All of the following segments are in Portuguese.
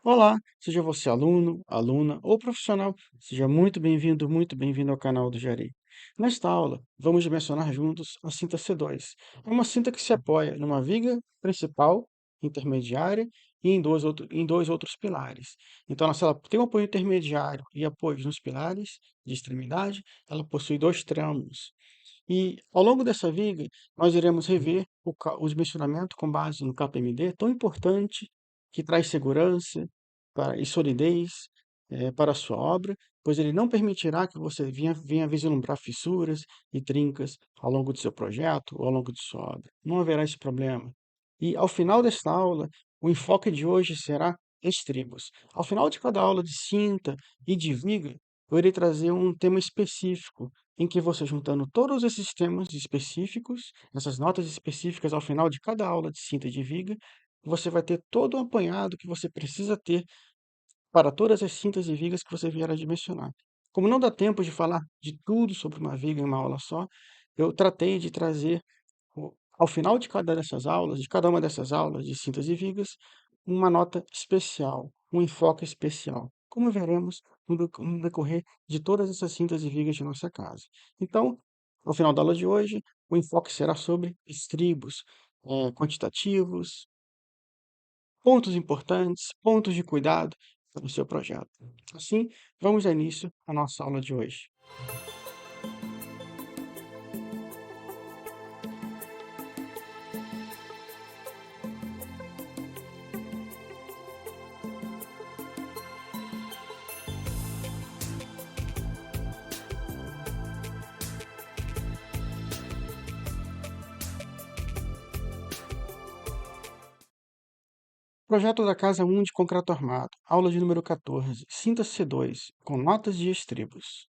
Olá, seja você aluno, aluna ou profissional, seja muito bem-vindo ao canal do Jari. Nesta aula, vamos dimensionar juntos a cinta C2. É uma cinta que se apoia numa viga principal, intermediária e em dois outros pilares. Então, se ela tem um apoio intermediário e apoios nos pilares de extremidade, ela possui dois tramos. E ao longo dessa viga, nós iremos rever o dimensionamento com base no KPMD, tão importante, que traz segurança e solidez para a sua obra, pois ele não permitirá que você venha vislumbrar fissuras e trincas ao longo do seu projeto ou ao longo de sua obra. Não haverá esse problema. E ao final desta aula, o enfoque de hoje será estribos. Ao final de cada aula de cinta e de viga, eu irei trazer um tema específico em que você juntando todos esses temas específicos, essas notas específicas ao final de cada aula de cinta de viga, você vai ter todo o apanhado que você precisa ter para todas as cintas e vigas que você vier a dimensionar. Como não dá tempo de falar de tudo sobre uma viga em uma aula só, eu tratei de trazer ao final de cada dessas aulas, de cada uma dessas aulas de cintas e vigas, uma nota especial, um enfoque especial, como veremos no decorrer de todas essas cintas e vigas de nossa casa. Então, ao final da aula de hoje, o enfoque será sobre estribos, quantitativos, pontos importantes, pontos de cuidado para o seu projeto. Assim, vamos dar início à nossa aula de hoje. Projeto da Casa 1 de concreto armado, aula de número 14, cinta C2, com notas de estribos.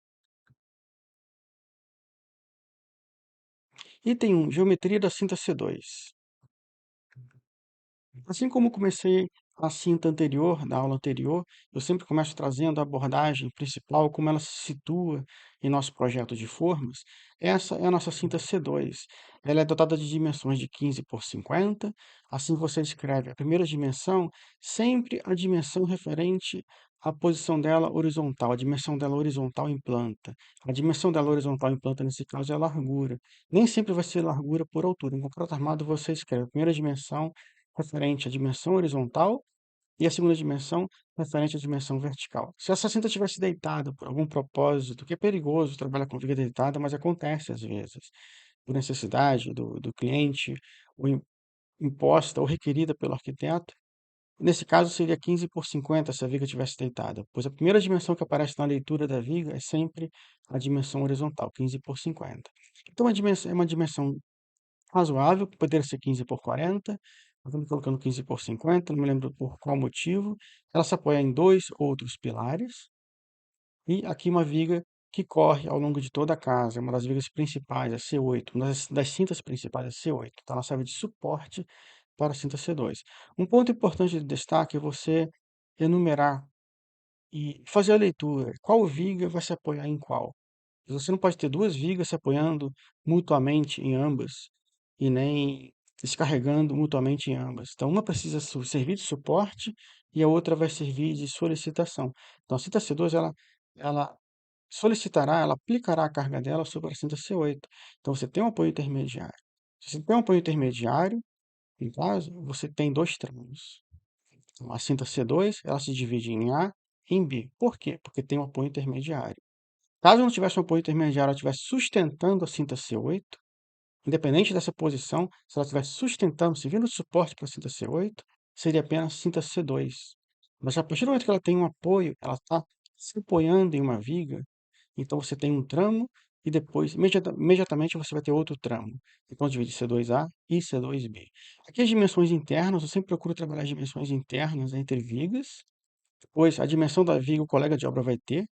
Item 1, geometria da cinta C2. Assim como comecei a cinta anterior, da aula anterior, eu sempre começo trazendo a abordagem principal, como ela se situa em nosso projeto de formas. Essa é a nossa cinta C2. Ela é dotada de dimensões de 15 por 50. Assim você escreve a primeira dimensão, sempre a dimensão referente à posição dela horizontal, a dimensão dela horizontal em planta. A dimensão dela horizontal em planta, nesse caso, é a largura. Nem sempre vai ser largura por altura. Em concreto armado, você escreve a primeira dimensão referente à dimensão horizontal e a segunda dimensão referente à dimensão vertical. Se essa cinta tivesse deitada por algum propósito, que é perigoso trabalhar com viga deitada, mas acontece às vezes, por necessidade do cliente, ou imposta ou requerida pelo arquiteto, nesse caso seria 15 por 50 se a viga tivesse deitada, pois a primeira dimensão que aparece na leitura da viga é sempre a dimensão horizontal, 15 por 50. Então, é uma dimensão razoável, poderia ser 15 por 40, estamos colocando 15 por 50, não me lembro por qual motivo. Ela se apoia em dois outros pilares e aqui uma viga que corre ao longo de toda a casa, é uma das vigas principais, a C8, uma das cintas principais, a C8. Então ela serve de suporte para a cinta C2. Um ponto importante de destaque é você enumerar e fazer a leitura. Qual viga vai se apoiar em qual? Você não pode ter duas vigas se apoiando mutuamente em ambas e nem descarregando mutuamente em ambas. Então, uma precisa servir de suporte e a outra vai servir de solicitação. Então, a cinta C2, ela solicitará, ela aplicará a carga dela sobre a cinta C8. Então, você tem um apoio intermediário. Se você tem um apoio intermediário, em caso, você tem dois tramos. Então, a cinta C2, ela se divide em A e em B. Por quê? Porque tem um apoio intermediário. Caso não tivesse um apoio intermediário, ela estivesse sustentando a cinta C8, independente dessa posição, se ela estivesse sustentando, servindo de suporte para a cinta C8, seria apenas cinta C2. Mas a partir do momento que ela tem um apoio, ela está se apoiando em uma viga, então você tem um tramo e depois, imediatamente, você vai ter outro tramo. Então, divide C2A e C2B. Aqui as dimensões internas, eu sempre procuro trabalhar as dimensões internas entre vigas, pois a dimensão da viga o colega de obra vai ter.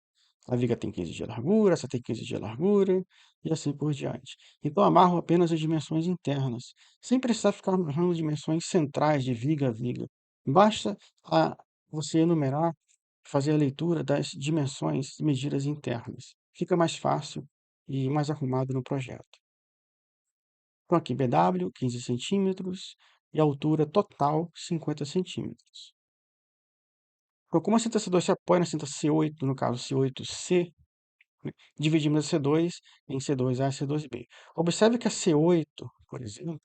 A viga tem 15 de largura, essa tem 15 de largura, e assim por diante. Então, amarro apenas as dimensões internas, sem precisar ficar amarrando dimensões centrais de viga a viga. Basta você enumerar, fazer a leitura das dimensões e medidas internas. Fica mais fácil e mais arrumado no projeto. Então, aqui BW, 15 centímetros, e a altura total, 50 centímetros. Então, como a cinta C2 se apoia na cinta C8, no caso C8C, né, dividimos a C2 em C2A e C2B. Observe que a C8, por exemplo,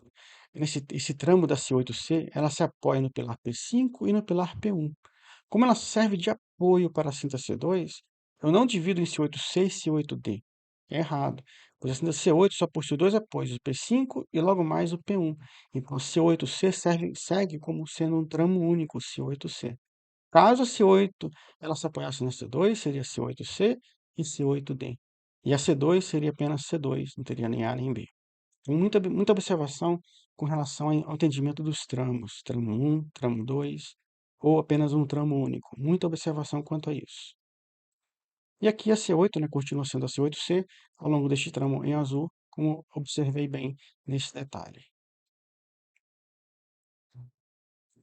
esse tramo da C8C, ela se apoia no pilar P5 e no pilar P1. Como ela serve de apoio para a cinta C2, eu não divido em C8C e C8D. É errado, pois a cinta C8 só possui dois apoios, o P5 e logo mais o P1. Então, C8C segue como sendo um tramo único, C8C. Caso a C8 ela se apoiasse na C2, seria C8C e C8D. E a C2 seria apenas C2, não teria nem A nem B. Tem muita observação com relação ao entendimento dos tramos, tramo 1, tramo 2, ou apenas um tramo único. Muita observação quanto a isso. E aqui a C8, né, continua sendo a C8C, ao longo deste tramo em azul, como observei bem nesse detalhe.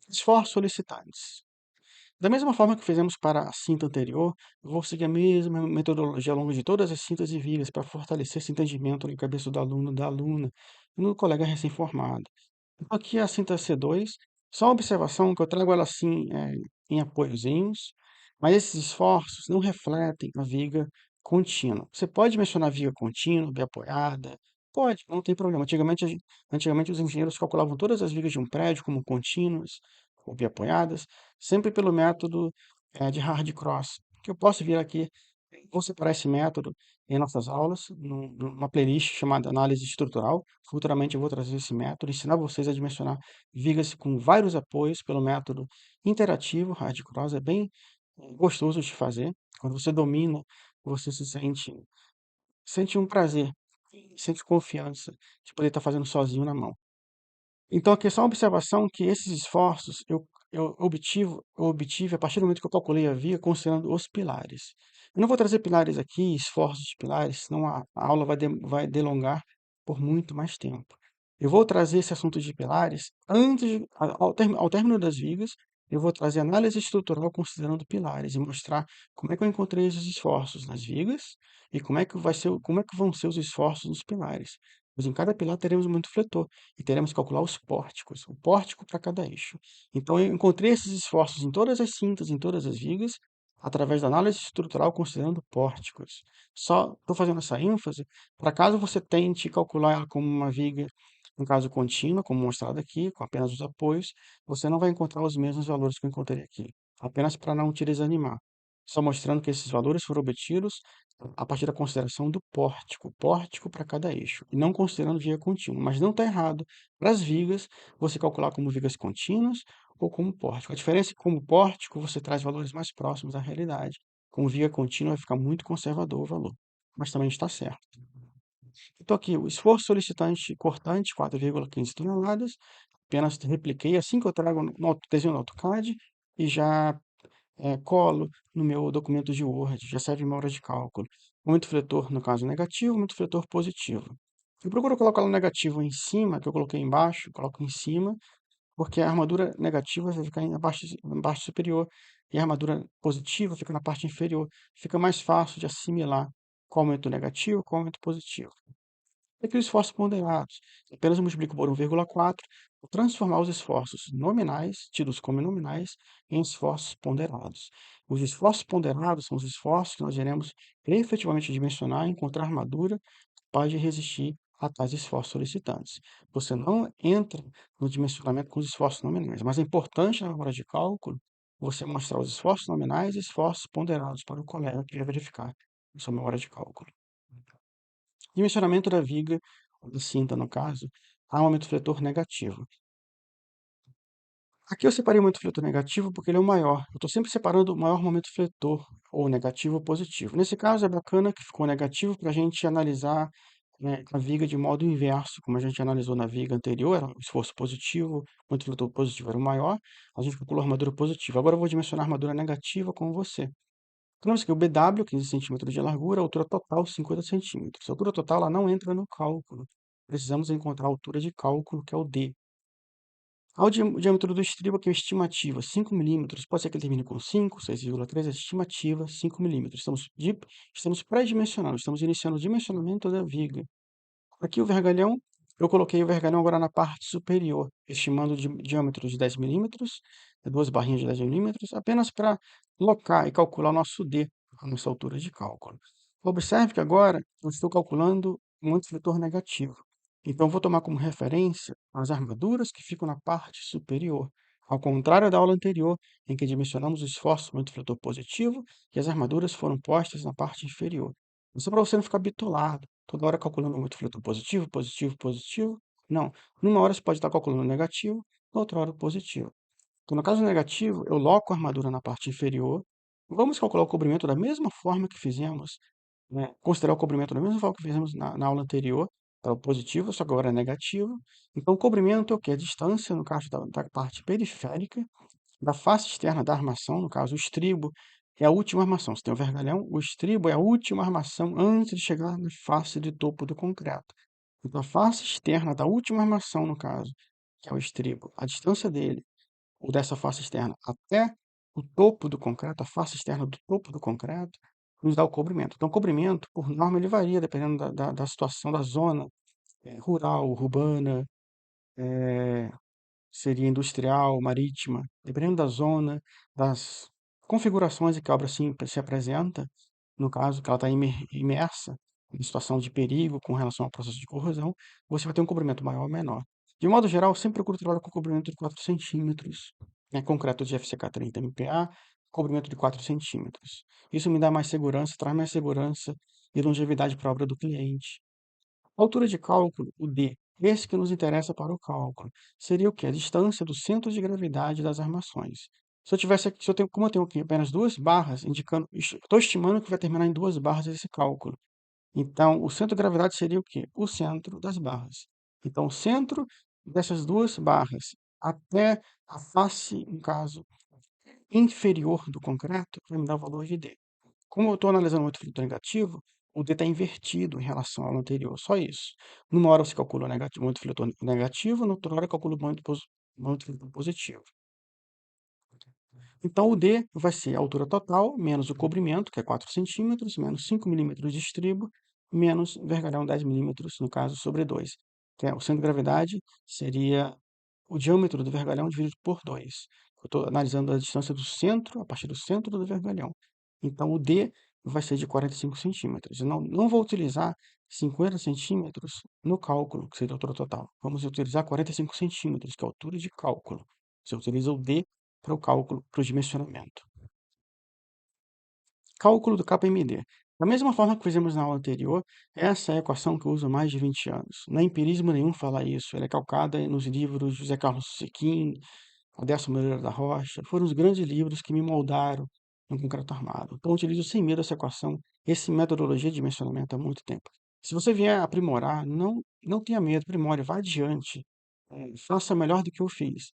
Esforços solicitantes. Da mesma forma que fizemos para a cinta anterior, eu vou seguir a mesma metodologia ao longo de todas as cintas e vigas para fortalecer esse entendimento na cabeça do aluno, da aluna e no colega recém-formado. Então, aqui a cinta C2, só uma observação que eu trago ela assim em apoiozinhos, mas esses esforços não refletem a viga contínua. Você pode mencionar viga contínua, bem apoiada, pode, não tem problema. Antigamente os engenheiros calculavam todas as vigas de um prédio como contínuas ou bem apoiadas, sempre pelo método de hard cross, que eu posso vir aqui, vou separar esse método em nossas aulas, numa playlist chamada Análise Estrutural. Futuramente eu vou trazer esse método, ensinar vocês a dimensionar vigas com vários apoios pelo método interativo, hard cross, é bem gostoso de fazer. Quando você domina, você sente um prazer, sente confiança de poder estar fazendo sozinho na mão. Então, aqui é só uma observação que esses esforços eu obtive a partir do momento que eu calculei a via considerando os pilares. Eu não vou trazer pilares aqui, esforços de pilares, senão a aula vai delongar por muito mais tempo. Eu vou trazer esse assunto de pilares ao término das vigas, eu vou trazer análise estrutural considerando pilares e mostrar como é que eu encontrei esses esforços nas vigas e como é que vão ser os esforços nos pilares. Pois em cada pilar teremos um momento fletor e teremos que calcular os pórticos, o pórtico para cada eixo. Então, eu encontrei esses esforços em todas as cintas, em todas as vigas, através da análise estrutural, considerando pórticos. Só estou fazendo essa ênfase para caso você tente calcular ela como uma viga, no caso contínua, como mostrado aqui, com apenas os apoios, você não vai encontrar os mesmos valores que eu encontrei aqui, apenas para não te desanimar. Só mostrando que esses valores foram obtidos a partir da consideração do pórtico para cada eixo, e não considerando viga contínua. Mas não está errado, para as vigas, você calcular como vigas contínuas ou como pórtico. A diferença é que, como pórtico, você traz valores mais próximos à realidade. Como viga contínua, vai ficar muito conservador o valor, mas também está certo. Então, aqui, o esforço solicitante cortante, 4,15 toneladas, apenas repliquei assim que eu trago desenho no AutoCAD e já colo no meu documento de Word, já serve uma hora de cálculo. Muito fletor, no caso negativo, muito fletor positivo. Eu procuro colocar o negativo em cima, que eu coloquei embaixo, coloco em cima, porque a armadura negativa vai ficar na parte superior e a armadura positiva fica na parte inferior. Fica mais fácil de assimilar qual aumento negativo, qual aumento positivo. E aqui os esforços ponderados. Apenas eu multiplico por 1,4 para transformar os esforços nominais, tidos como nominais, em esforços ponderados. Os esforços ponderados são os esforços que nós iremos efetivamente dimensionar e encontrar armadura capaz de resistir a tais esforços solicitantes. Você não entra no dimensionamento com os esforços nominais, mas é importante na hora de cálculo você mostrar os esforços nominais e esforços ponderados para o colega que vai verificar isso é uma hora de cálculo. Dimensionamento da viga, ou da cinta no caso, há um aumento fletor negativo. Aqui eu separei o momento fletor negativo porque ele é o maior. Eu estou sempre separando o maior momento fletor, ou negativo ou positivo. Nesse caso é bacana que ficou negativo para a gente analisar a viga de modo inverso, como a gente analisou na viga anterior, era o esforço positivo, o momento fletor positivo era o maior, a gente calculou a armadura positiva. Agora eu vou dimensionar a armadura negativa com você. Temos aqui o BW, 15 centímetros de largura, altura total 50 centímetros. A altura total ela não entra no cálculo. Precisamos encontrar a altura de cálculo, que é o D. Ao diâmetro do estribo, aqui é a estimativa, 5 milímetros. Pode ser que ele termine com 5, 6,3, a estimativa, 5 milímetros. Estamos pré-dimensionando, estamos iniciando o dimensionamento da viga. Aqui o vergalhão, eu coloquei o vergalhão agora na parte superior, estimando o diâmetro de 10 milímetros, duas barrinhas de 10 milímetros, apenas para locar e calcular o nosso D, a nossa altura de cálculo. Observe que agora eu estou calculando um antifletor negativo. Então, vou tomar como referência as armaduras que ficam na parte superior, ao contrário da aula anterior, em que dimensionamos o esforço do antifletor positivo e as armaduras foram postas na parte inferior. Isso é para você não ficar bitolado, toda hora calculando o antifletor positivo, positivo, positivo. Não, numa hora você pode estar calculando negativo, outra hora positivo. Então, no caso negativo, eu loco a armadura na parte inferior. Vamos calcular o cobrimento da mesma forma que fizemos, né? Considerar o cobrimento da mesma forma que fizemos na aula anterior, para o positivo, só que agora é negativo. Então, o cobrimento é o quê? A distância, no caso da parte periférica, da face externa da armação, no caso o estribo, é a última armação. Se tem o vergalhão, o estribo é a última armação antes de chegar na face de topo do concreto. Então, a face externa da última armação, no caso, que é o estribo, a distância dele ou dessa face externa até o topo do concreto, a face externa do topo do concreto, nos dá o cobrimento. Então, o cobrimento, por norma, ele varia dependendo da situação da zona, rural, urbana, seria industrial, marítima, dependendo da zona, das configurações em que a obra se apresenta, no caso que ela está imersa em situação de perigo com relação ao processo de corrosão, você vai ter um cobrimento maior ou menor. De modo geral, eu sempre procuro trabalhar com cobrimento de 4 centímetros, né, concreto de FCK 30 MPa, cobrimento de 4 centímetros. Isso me dá mais segurança, traz mais segurança e longevidade para a obra do cliente. Altura de cálculo, o D, esse que nos interessa para o cálculo, seria o quê? A distância do centro de gravidade das armações. Se eu tivesse aqui, como eu tenho aqui apenas duas barras, indicando, estou estimando que vai terminar em duas barras esse cálculo. Então, o centro de gravidade seria o quê? O centro das barras. Então, o centro dessas duas barras até a face, no caso, inferior do concreto, vai me dar o valor de D. Como eu estou analisando muito filtro negativo, o D está invertido em relação ao anterior, só isso. Numa hora você calcula negativo, muito filtro negativo, na outra hora calcula muito filtro positivo. Então, o D vai ser a altura total, menos o cobrimento, que é 4 centímetros, menos 5 milímetros de estribo, menos vergalhão 10 milímetros, no caso, sobre 2. Que é, o centro de gravidade seria o diâmetro do vergalhão dividido por 2. Eu estou analisando a distância do centro, a partir do centro do vergalhão. Então, o D vai ser de 45 centímetros. Eu não vou utilizar 50 centímetros no cálculo, que seria a altura total. Vamos utilizar 45 centímetros, que é a altura de cálculo. Você utiliza o D para o cálculo, para o dimensionamento. Cálculo do KPMD. Da mesma forma que fizemos na aula anterior, essa é a equação que eu uso há mais de 20 anos. Não é empirismo nenhum falar isso. Ela é calcada nos livros de José Carlos Sequin, Adelson Moreira da Rocha. Foram os grandes livros que me moldaram no concreto armado. Então, eu utilizo sem medo essa equação, essa metodologia de dimensionamento há muito tempo. Se você vier aprimorar, não tenha medo, aprimore, vá adiante. Faça melhor do que eu fiz.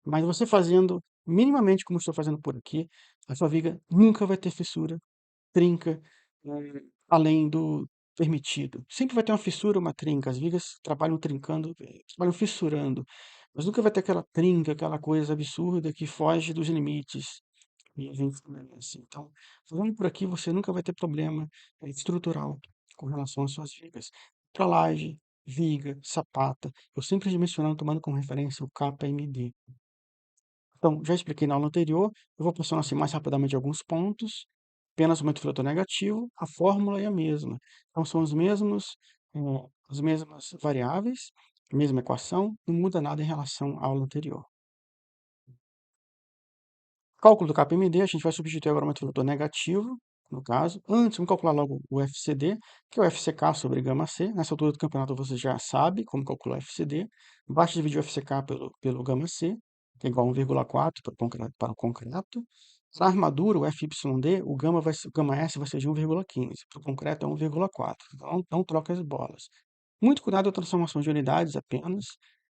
Mas você fazendo minimamente como estou fazendo por aqui, a sua viga nunca vai ter fissura, trinca, além do permitido. Sempre vai ter uma fissura, uma trinca. As vigas trabalham trincando, trabalham fissurando. Mas nunca vai ter aquela trinca, aquela coisa absurda que foge dos limites. E a gente assim. Então, falando por aqui, você nunca vai ter problema estrutural com relação às suas vigas. Para laje, viga, sapata, eu sempre dimensionando, tomando como referência o KMD. Então, já expliquei na aula anterior, eu vou passando assim mais rapidamente alguns pontos. Apenas o multifletor negativo, a fórmula é a mesma. Então, são as mesmas variáveis, a mesma equação, não muda nada em relação à aula anterior. Cálculo do KPMD, a gente vai substituir agora o multifletor negativo, no caso. Antes, vamos calcular logo o FCD, que é o FCK sobre gama C. Nessa altura do campeonato você já sabe como calcular o FCD. Basta dividir o FCK pelo gama C, que é igual a 1,4 para o concreto. Na armadura, o FYD, o gama S vai ser de 1,15. Para o concreto é 1,4. Então, não troca as bolas. Muito cuidado com a transformação de unidades apenas.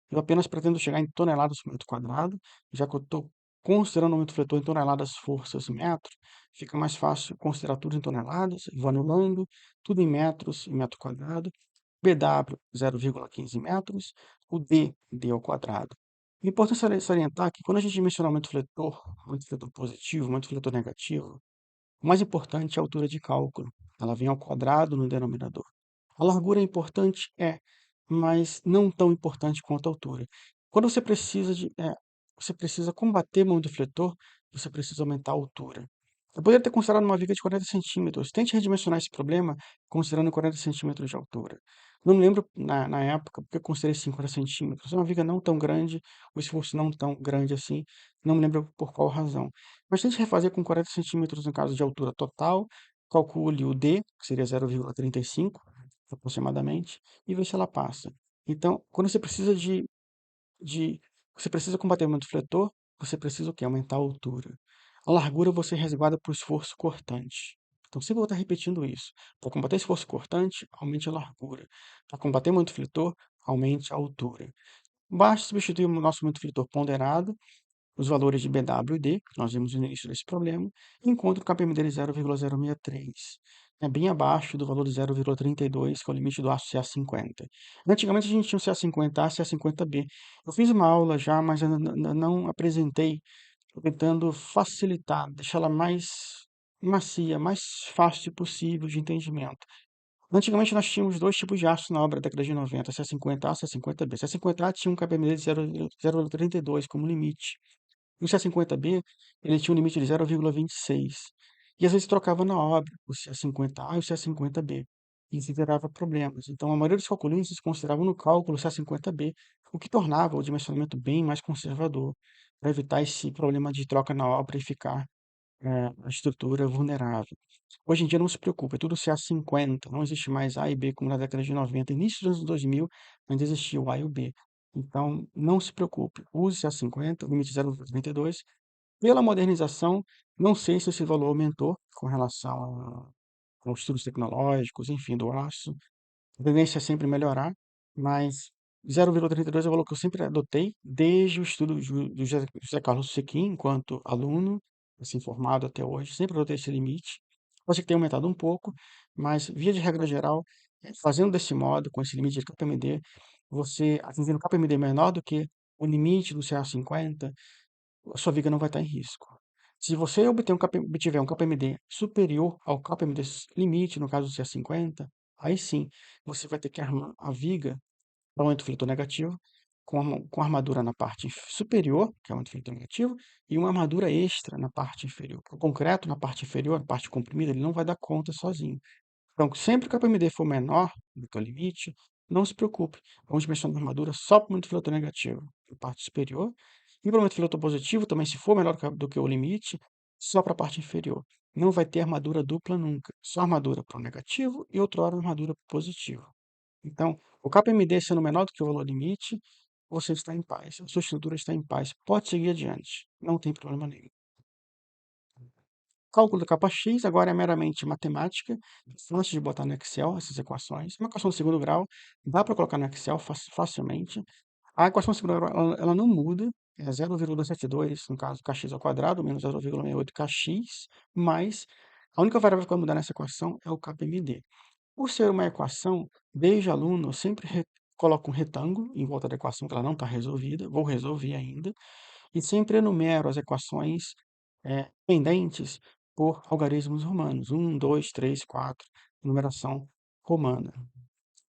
Eu apenas pretendo chegar em toneladas por metro quadrado, já que eu estou considerando o aumento fletor em toneladas, forças, metro, fica mais fácil considerar tudo em toneladas, vou anulando, tudo em metros, em metro quadrado, BW 0,15 metros, o D ao quadrado. É importante salientar que quando a gente menciona aumento fletor positivo, aumento fletor negativo, o mais importante é a altura de cálculo. Ela vem ao quadrado no denominador. A largura é importante? É, mas não tão importante quanto a altura. Quando você precisa combater mão defletor, você precisa aumentar a altura. Eu poderia ter considerado uma viga de 40 centímetros. Tente redimensionar esse problema considerando 40 centímetros de altura. Não me lembro na época porque eu considerei 50 centímetros. É uma viga não tão grande, o esforço não tão grande assim. Não me lembro por qual razão. Mas tente refazer com 40 centímetros no caso de altura total. Calcule o D, que seria 0,35 aproximadamente, e veja se ela passa. Então, quando você precisa de você precisa combater o momento fletor, você precisa o quê? Aumentar a altura. A largura você resguarda para o esforço cortante. Então, sempre vou estar repetindo isso. Para combater esforço cortante, aumente a largura. Para combater o momento fletor, aumente a altura. Basta substituir o nosso momento fletor ponderado os valores de BW e D, que nós vimos no início desse problema, e encontra o KPM dele 0,063. É bem abaixo do valor de 0,32, que é o limite do aço CA50. Antigamente a gente tinha o CA50A e CA50B. Eu fiz uma aula já, mas eu não apresentei, tô tentando facilitar, deixá-la mais macia, mais fácil possível de entendimento. Antigamente nós tínhamos dois tipos de aço na obra da década de 90, CA50A e CA50B. CA50A tinha um KPM de 0,32 como limite. E o C50B, ele tinha um limite de 0,26. E às vezes trocava na obra o C50A e o C50B. E isso gerava problemas. Então, a maioria dos calculistas consideravam no cálculo o C50B, o que tornava o dimensionamento bem mais conservador, para evitar esse problema de troca na obra e ficar a estrutura vulnerável. Hoje em dia não se preocupa, é tudo CA50, não existe mais A e B como na década de 90. Início dos anos 2000 ainda existia o A e o B. Então, não se preocupe, use CA50, o limite 0,32. Pela modernização, não sei se esse valor aumentou com relação aos estudos tecnológicos, enfim, do aço. A tendência é sempre melhorar, mas 0,32 é o valor que eu sempre adotei desde o estudo do José Carlos Sequin, enquanto aluno, assim, formado até hoje, sempre adotei esse limite. Pode ser que tenha aumentado um pouco, mas, via de regra geral, fazendo desse modo, com esse limite de KPMD, você atingindo KPMD menor do que o limite do CA50, a sua viga não vai estar em risco. Se você obtiver um KPMD superior ao KPMD limite, no caso do C50, aí sim você vai ter que armar a viga para o antifletor negativo com armadura na parte superior, que é o antifletor negativo, e uma armadura extra na parte inferior. O concreto na parte inferior, na parte comprimida, ele não vai dar conta sozinho. Então, sempre que a PMD for menor do que o limite, não se preocupe. Vamos dimensionar a armadura só para o momento filetor negativo, na parte superior. E para o momento filetor positivo, também, se for menor do que o limite, só para a parte inferior. Não vai ter armadura dupla nunca. Só armadura para o negativo e outra hora armadura para o positivo. Então, o KPMD sendo menor do que o valor limite, você está em paz. A sua estrutura está em paz. Pode seguir adiante. Não tem problema nenhum. Cálculo da capa X agora é meramente matemática, fácil de botar no Excel essas equações. Uma equação de segundo grau, dá para colocar no Excel facilmente. A equação de segundo grau ela não muda, é 0,272, no caso, kx ao quadrado, menos 0,68kx, mais a única variável que vai mudar nessa equação é o KPMD. Por ser uma equação, desde aluno, eu sempre coloco um retângulo em volta da equação que ela não está resolvida, vou resolver ainda, e sempre enumero as equações pendentes por algarismos romanos, 1, 2, 3, 4, numeração romana.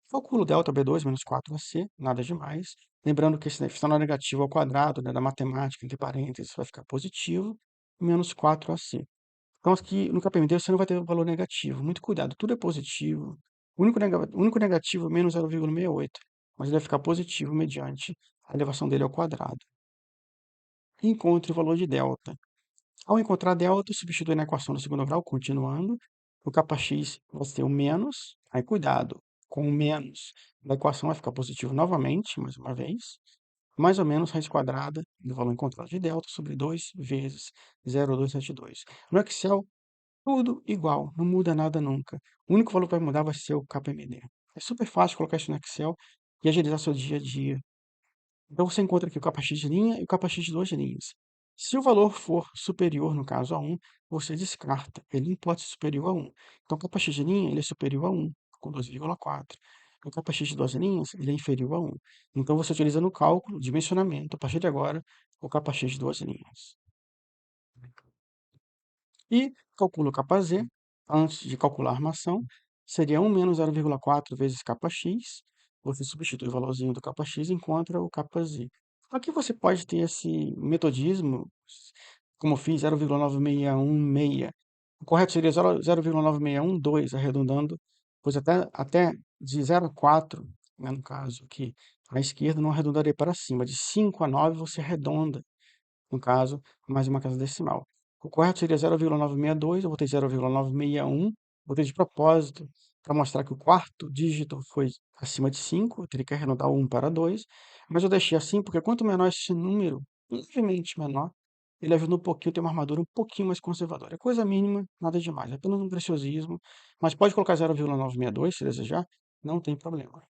Calculo delta B2 menos 4AC, nada demais. Lembrando que esse funcional negativo ao quadrado, né, da matemática, entre parênteses, vai ficar positivo, menos 4AC. Então, aqui no KPMD você não vai ter o valor negativo. Muito cuidado, tudo é positivo. O único negativo é menos 0,68, mas ele vai ficar positivo mediante a elevação dele ao quadrado. Encontre o valor de delta. Ao encontrar delta, substitui na equação do segundo grau, continuando. O capa x vai ser o menos. Aí, cuidado, com o menos da equação vai ficar positivo novamente, mais uma vez. Mais ou menos raiz quadrada do valor encontrado de delta sobre 2 vezes 0,272. No Excel, tudo igual, não muda nada nunca. O único valor que vai mudar vai ser o KPMD. É super fácil colocar isso no Excel e agilizar seu dia a dia. Então você encontra aqui o capa X de linha e o capa X de duas linhas. Se o valor for superior, no caso, a 1, você descarta. Ele não pode ser superior a 1. Então, o capa X de linha ele é superior a 1, com 2,4. O capa X de duas linhas ele é inferior a 1. Então, você utiliza no cálculo, dimensionamento, a partir de agora, o capa X de duas linhas. E calcula o capa Z, antes de calcular a armação, seria 1 menos 0,4 vezes capa X. Você substitui o valorzinho do capa X e encontra o capa Z. Aqui você pode ter esse metodismo, como eu fiz 0,9616, O correto seria 0,9612, arredondando, pois até de 0 a 4, né, no caso aqui, à esquerda não arredondaria para cima. De 5 a 9 você arredonda, no caso, mais uma casa decimal. O correto seria 0,962, eu botei 0,961, botei de propósito para mostrar que o quarto dígito foi acima de 5, eu teria que arredondar o 1 para 2, mas eu deixei assim porque quanto menor esse número, levemente menor, ele ajuda um pouquinho a ter uma armadura um pouquinho mais conservadora. É coisa mínima, nada demais, é apenas um preciosismo, mas pode colocar 0,962 se desejar, não tem problema.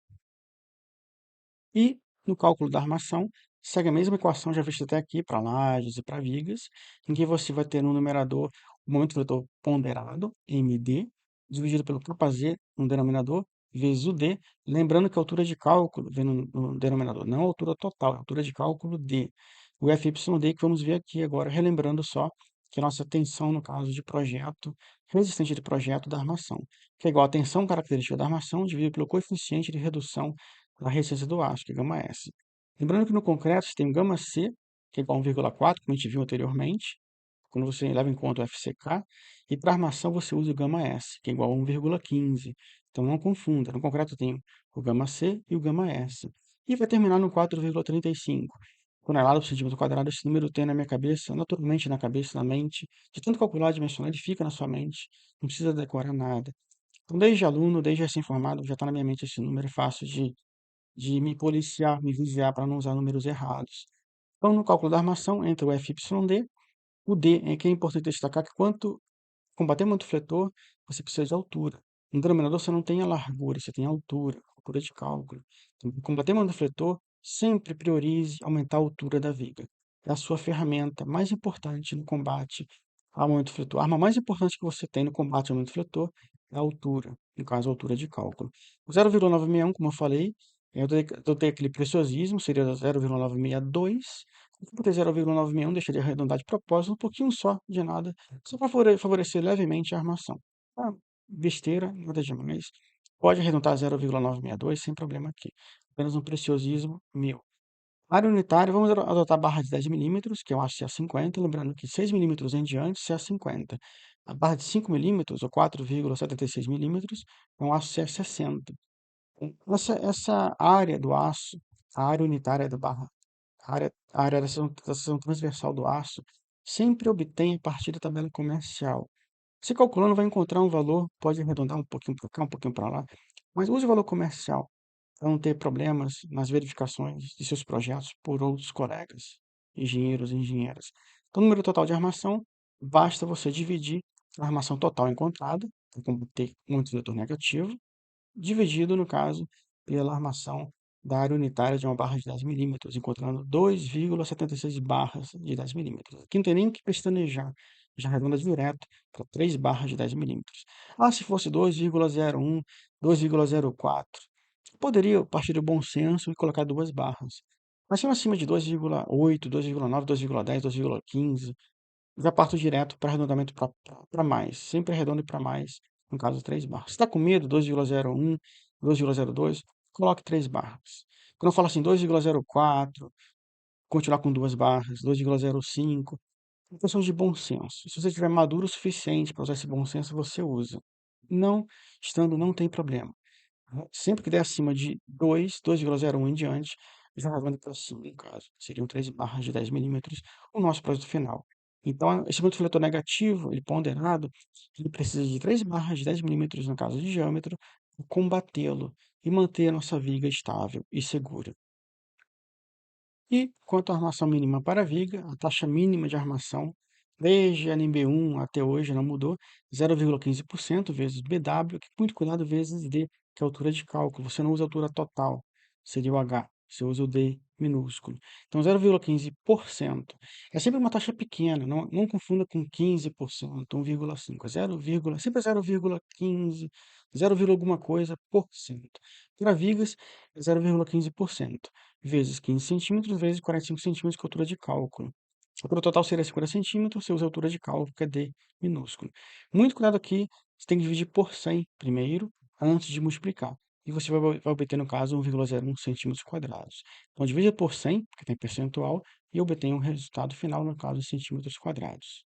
E no cálculo da armação, segue a mesma equação já vista até aqui para lajes e para vigas, em que você vai ter no numerador o momento vetor ponderado, MD, dividido pelo κz no denominador, vezes o D, lembrando que a altura de cálculo vem no denominador, não a altura total, é a altura de cálculo D. O FYD que vamos ver aqui agora, relembrando só que a nossa tensão, no caso de projeto, resistente de projeto da armação, que é igual a tensão característica da armação dividido pelo coeficiente de redução da resistência do aço, que é γS. Lembrando que no concreto você tem γC, que é igual a 1,4, como a gente viu anteriormente, quando você leva em conta o FCK, e para armação você usa o γS, que é igual a 1,15. Então não confunda, no concreto tem o γC e o γS. E vai terminar no 4,35. Tonelada por centímetro quadrado, esse número tem na minha cabeça, naturalmente na cabeça, na mente, de tanto calcular, dimensionar, ele fica na sua mente, não precisa decorar nada. Então, desde aluno, desde recém-formado, já está na minha mente esse número, é fácil de me policiar, me vigiar para não usar números errados. Então, no cálculo da armação, entre o FYD, o D é que é importante destacar que quanto combater muito fletor, você precisa de altura. No denominador você não tem a largura, você tem a altura de cálculo. Então, para combater muito fletor, sempre priorize aumentar a altura da viga. É a sua ferramenta mais importante no combate ao momento fletor. A arma mais importante que você tem no combate ao momento fletor é a altura, no caso, a altura de cálculo. O 0,961, como eu falei, eu tenho aquele preciosismo, seria 0,962. Se eu botei 0,961, deixaria arredondar de propósito, um pouquinho só, de nada, só para favorecer levemente a armação. Ah, besteira, nada demais. Pode arredondar 0,962 sem problema aqui. Apenas um preciosismo meu. Área unitária, vamos adotar a barra de 10 milímetros, que é um aço CA50, lembrando que 6 milímetros em diante, CA50. A barra de 5 milímetros, ou 4,76 milímetros, é um aço CA60. Essa área do aço, a área unitária da barra, a área da seção transversal do aço, sempre obtém a partir da tabela comercial. Se calculando, vai encontrar um valor, pode arredondar um pouquinho para cá, um pouquinho para lá, mas use o valor comercial para não ter problemas nas verificações de seus projetos por outros colegas, engenheiros e engenheiras. Então, o número total de armação, basta você dividir a armação total encontrada, para ter um vetor negativo, dividido, no caso, pela armação da área unitária de uma barra de 10 milímetros, encontrando 2,76 barras de 10 milímetros. Aqui não tem nem o que pestanejar, já arredonda direto para 3 barras de 10 milímetros. Ah, se fosse 2,01, 2,04, poderia partir do bom senso e colocar duas barras. Mas se acima de 2,8, 2,9, 2,10, 2,15, já parto direto para arredondamento para mais. Sempre arredonde para mais, no caso 3 barras. Se está com medo, 2,01, 2,02, coloque 3 barras. Quando eu falo assim 2,04, continuar com 2 barras, 2,05, é questão de bom senso. Se você estiver maduro o suficiente para usar esse bom senso, você usa. Não estando, não tem problema. Sempre que der acima de 2,01 em diante, já levando para cima, no caso. Seriam 3 barras de 10 milímetros, o nosso produto final. Então, esse produto fletor negativo, ele ponderado, ele precisa de 3 barras de 10 milímetros, no caso de diâmetro, para combatê-lo e manter a nossa viga estável e segura. E quanto à armação mínima para a viga, a taxa mínima de armação, desde a NB1 até hoje não mudou, 0,15% vezes BW, que muito cuidado vezes D, que é a altura de cálculo. Você não usa a altura total, seria o H, você usa o D minúsculo. Então, 0,15%. É sempre uma taxa pequena, não confunda com 15%, 1,5%. É 0, sempre é 0,15, 0, alguma coisa por cento. Para vigas, é 0,15% vezes 15 centímetros, vezes 45 centímetros, que é a altura de cálculo. A altura total seria 50 centímetros, você usa a altura de cálculo, que é D minúsculo. Muito cuidado aqui, você tem que dividir por 100 primeiro, antes de multiplicar. E você vai obter, no caso, 1,01 centímetros quadrados. Então, divide por 100, porque tem percentual, e obtém um resultado final, no caso, em centímetros quadrados.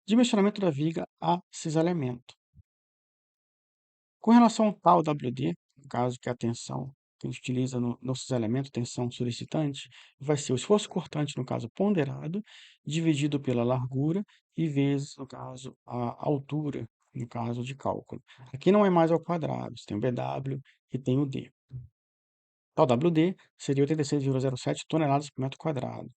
Dimensionamento da viga a cisalhamento. Com relação ao tal WD, no caso que é a tensão que a gente utiliza no cisalhamento, tensão solicitante, vai ser o esforço cortante, no caso ponderado, dividido pela largura e vezes, no caso, a altura, no caso de cálculo. Aqui não é mais ao quadrado, você tem o BW e tem o D. Tal WD seria 86,07 toneladas por metro quadrado.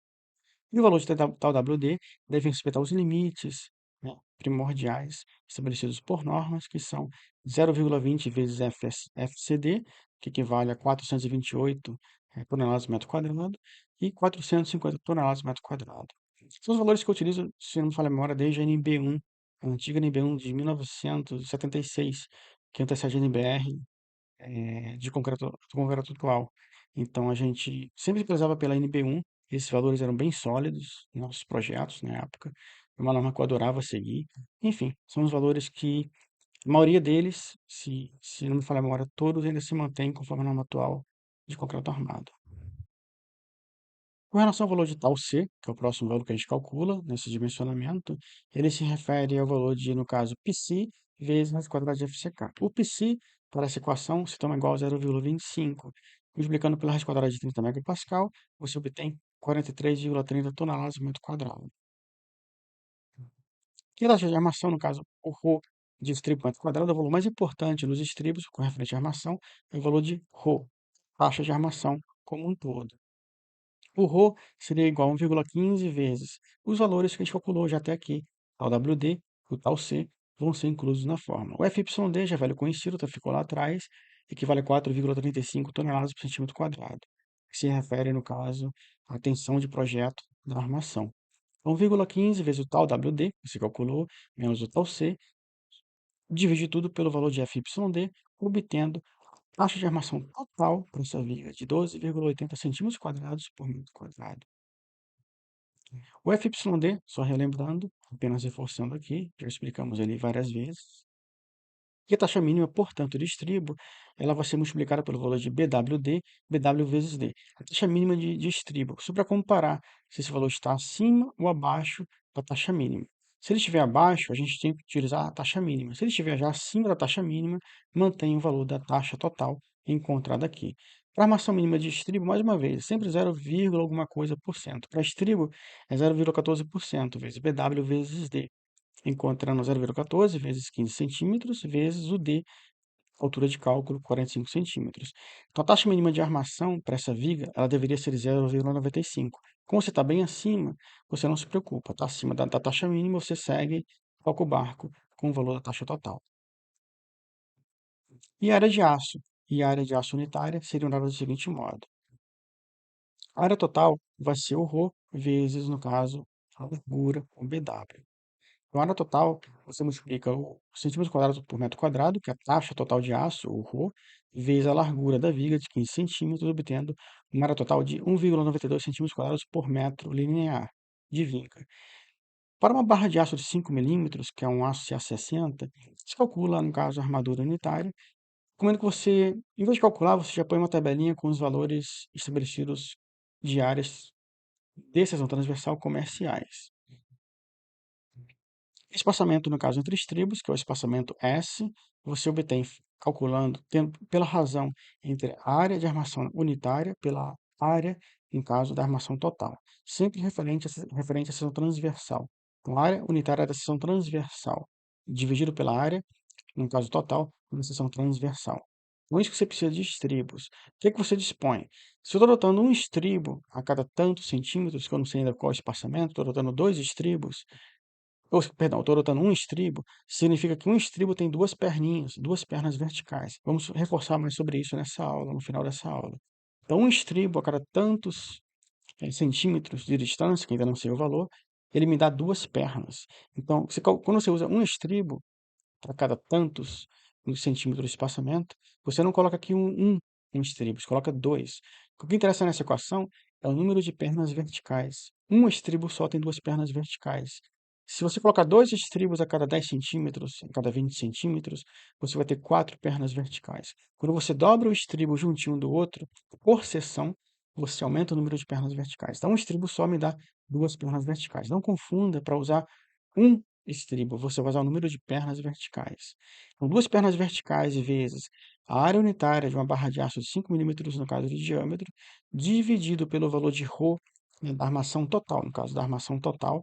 E o valor de tal WD deve respeitar os limites, né, primordiais estabelecidos por normas, que são 0,20 vezes FCD, que equivale a 428 toneladas por metro quadrado, e 450 toneladas por metro quadrado. São os valores que eu utilizo, se não me falha a memória, desde a NB1, a antiga NB1 de 1976, que antecede a NBR de concreto atual. Então, a gente sempre prezava pela NB1, esses valores eram bem sólidos em nossos projetos na época, uma norma que eu adorava seguir. Enfim, são os valores que, a maioria deles, se não me falha a memória, todos ainda se mantêm conforme a norma atual de concreto armado. Com relação ao valor de tal C, que é o próximo valor que a gente calcula nesse dimensionamento, ele se refere ao valor de, no caso, πc vezes raiz quadrada de FCK. O πc, para essa equação, se toma igual a 0,25. Multiplicando pela raiz quadrada de 30 megapascal, você obtém 43,30 toneladas por metro quadrado. E a taxa de armação, no caso, o ρ de estribo por metro quadrado, é o valor mais importante nos estribos com referente à armação, é o valor de ρ, taxa de armação como um todo. O ρ seria igual a 1,15 vezes os valores que a gente calculou já até aqui. Tal WD e o tal C vão ser inclusos na fórmula. O FYD, já é velho conhecido, ficou lá atrás, equivale a 4,35 toneladas por centímetro quadrado, que se refere, no caso, à tensão de projeto da armação. 1,15 vezes o tal WD, que se calculou, menos o tal C, divide tudo pelo valor de FYD, obtendo taxa de armação total para essa viga de 12,80 centímetros quadrados por metro quadrado. O FYD, só relembrando, apenas reforçando aqui, já explicamos ele várias vezes, que a taxa mínima, portanto, de estribo, ela vai ser multiplicada pelo valor de BWD, BW vezes D. A taxa mínima de estribo, só para comparar se esse valor está acima ou abaixo da taxa mínima. Se ele estiver abaixo, a gente tem que utilizar a taxa mínima. Se ele estiver já acima da taxa mínima, mantém o valor da taxa total encontrada aqui. Para a armação mínima de estribo, mais uma vez, sempre 0, alguma coisa por cento. Para estribo, é 0,14% vezes BW vezes D, encontrando 0,14 vezes 15 centímetros vezes o D, altura de cálculo 45 centímetros. Então, a taxa mínima de armação para essa viga, ela deveria ser 0,95. Como você está bem acima, você não se preocupa. Está acima da taxa mínima, você segue, toca o barco com o valor da taxa total. E a área de aço e a área de aço unitária seriam dadas do seguinte modo. A área total vai ser o ρ vezes, no caso, a largura, o BW. Então, a área total, você multiplica o centímetros quadrados por metro quadrado, que é a taxa total de aço, o ρ, vezes a largura da viga de 15 centímetros, obtendo uma área total de 1,92 centímetros quadrados por metro linear de viga. Para uma barra de aço de 5 milímetros, que é um aço CA60, se calcula, no caso, a armadura unitária. Recomendo que você, em vez de calcular, você já põe uma tabelinha com os valores estabelecidos de áreas de seção transversal comerciais. Espaçamento, no caso, entre estribos, que é o espaçamento S, você obtém calculando pela razão entre a área de armação unitária pela área, no caso, da armação total. Sempre referente à seção transversal. Então, a área unitária da seção transversal, dividido pela área, no caso total, na seção transversal. Com isso que você precisa de estribos. O que você dispõe? Se eu estou adotando um estribo a cada tantos centímetros, que eu não sei ainda qual é o espaçamento, estou adotando dois estribos, perdão, estou adotando um estribo, significa que um estribo tem duas perninhas, duas pernas verticais. Vamos reforçar mais sobre isso nessa aula, no final dessa aula. Então, um estribo a cada tantos centímetros de distância, que ainda não sei o valor, ele me dá duas pernas. Então, quando você usa um estribo para cada tantos centímetros de espaçamento, você não coloca aqui um estribo, você coloca dois. O que interessa nessa equação é o número de pernas verticais. Um estribo só tem duas pernas verticais. Se você colocar dois estribos a cada 10 centímetros, a cada 20 centímetros, você vai ter quatro pernas verticais. Quando você dobra o estribo juntinho um do outro, por seção, você aumenta o número de pernas verticais. Então, um estribo só me dá duas pernas verticais. Não confunda para usar um estribo, você vai usar o número de pernas verticais. Então, 2 pernas verticais vezes a área unitária de uma barra de aço de 5 milímetros, no caso de diâmetro, dividido pelo valor de ρ, né, da armação total. No caso da armação total,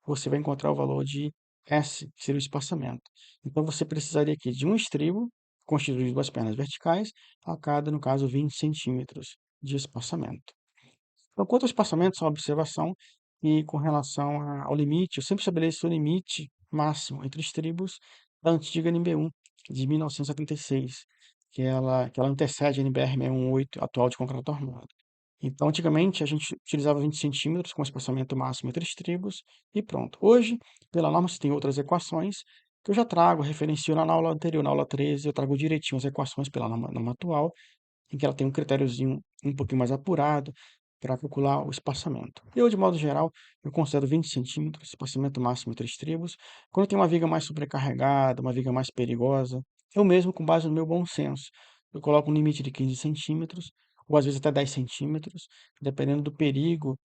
você vai encontrar o valor de S, que seria o espaçamento. Então, você precisaria aqui de um estribo, constituído de 2 pernas verticais, a cada, no caso, 20 centímetros de espaçamento. Então, quanto ao espaçamento, só uma observação, e com relação ao limite, eu sempre estabeleço o limite máximo entre estribos da antiga NB1, de 1976, que ela antecede a NBR 618, atual de concreto armado. Então, antigamente, a gente utilizava 20 centímetros como espaçamento máximo entre estribos e pronto. Hoje, pela norma, você tem outras equações que eu já trago, referencio na aula anterior, na aula 13, eu trago direitinho as equações pela norma atual, em que ela tem um critériozinho um pouquinho mais apurado para calcular o espaçamento. Eu, de modo geral, eu considero 20 centímetros, espaçamento máximo entre estribos. Quando tem uma viga mais sobrecarregada, uma viga mais perigosa, eu mesmo, com base no meu bom senso, eu coloco um limite de 15 centímetros, ou às vezes até 10 centímetros, dependendo do perigo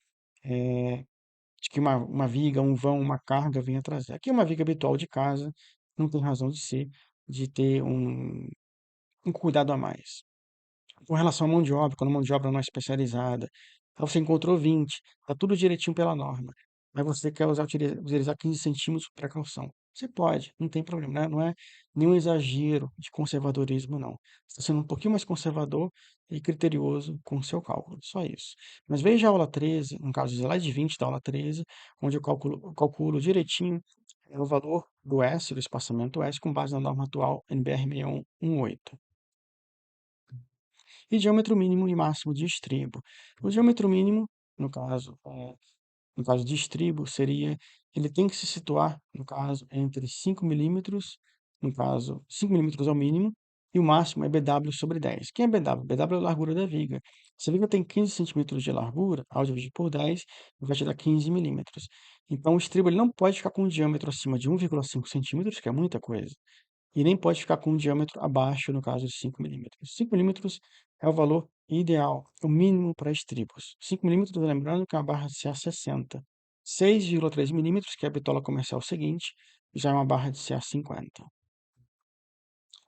de que uma viga, um vão, uma carga venha trazer. Aqui é uma viga habitual de casa, não tem razão de ser, de ter um cuidado a mais. Com relação à mão de obra, quando a mão de obra não é especializada, então você encontrou 20, está tudo direitinho pela norma, mas você quer utilizar 15 centímetros por precaução. Você pode, não tem problema, né? Não é nenhum exagero de conservadorismo, não. Você está sendo um pouquinho mais conservador e criterioso com o seu cálculo, só isso. Mas veja a aula 13, no caso, o slide 20 da aula 13, onde eu calculo direitinho o valor do S, do espaçamento S, com base na norma atual NBR 6118. E diâmetro mínimo e máximo de estribo. O diâmetro mínimo, no caso, no caso de estribo, seria, ele tem que se situar, no caso, entre 5 milímetros, no caso, 5 milímetros é o mínimo, e o máximo é BW sobre 10. Quem é BW? BW é a largura da viga. Se a viga tem 15 centímetros de largura, ao dividir por 10, vai te dar 15 milímetros. Então, o estribo ele não pode ficar com um diâmetro acima de 1,5 centímetros, que é muita coisa, e nem pode ficar com um diâmetro abaixo, no caso de 5 milímetros. 5 milímetros é o valor ideal, o mínimo para estribos. 5 milímetros, lembrando que é uma barra de CA 60. 6,3 milímetros, que é a bitola comercial seguinte, já é uma barra de CA 50.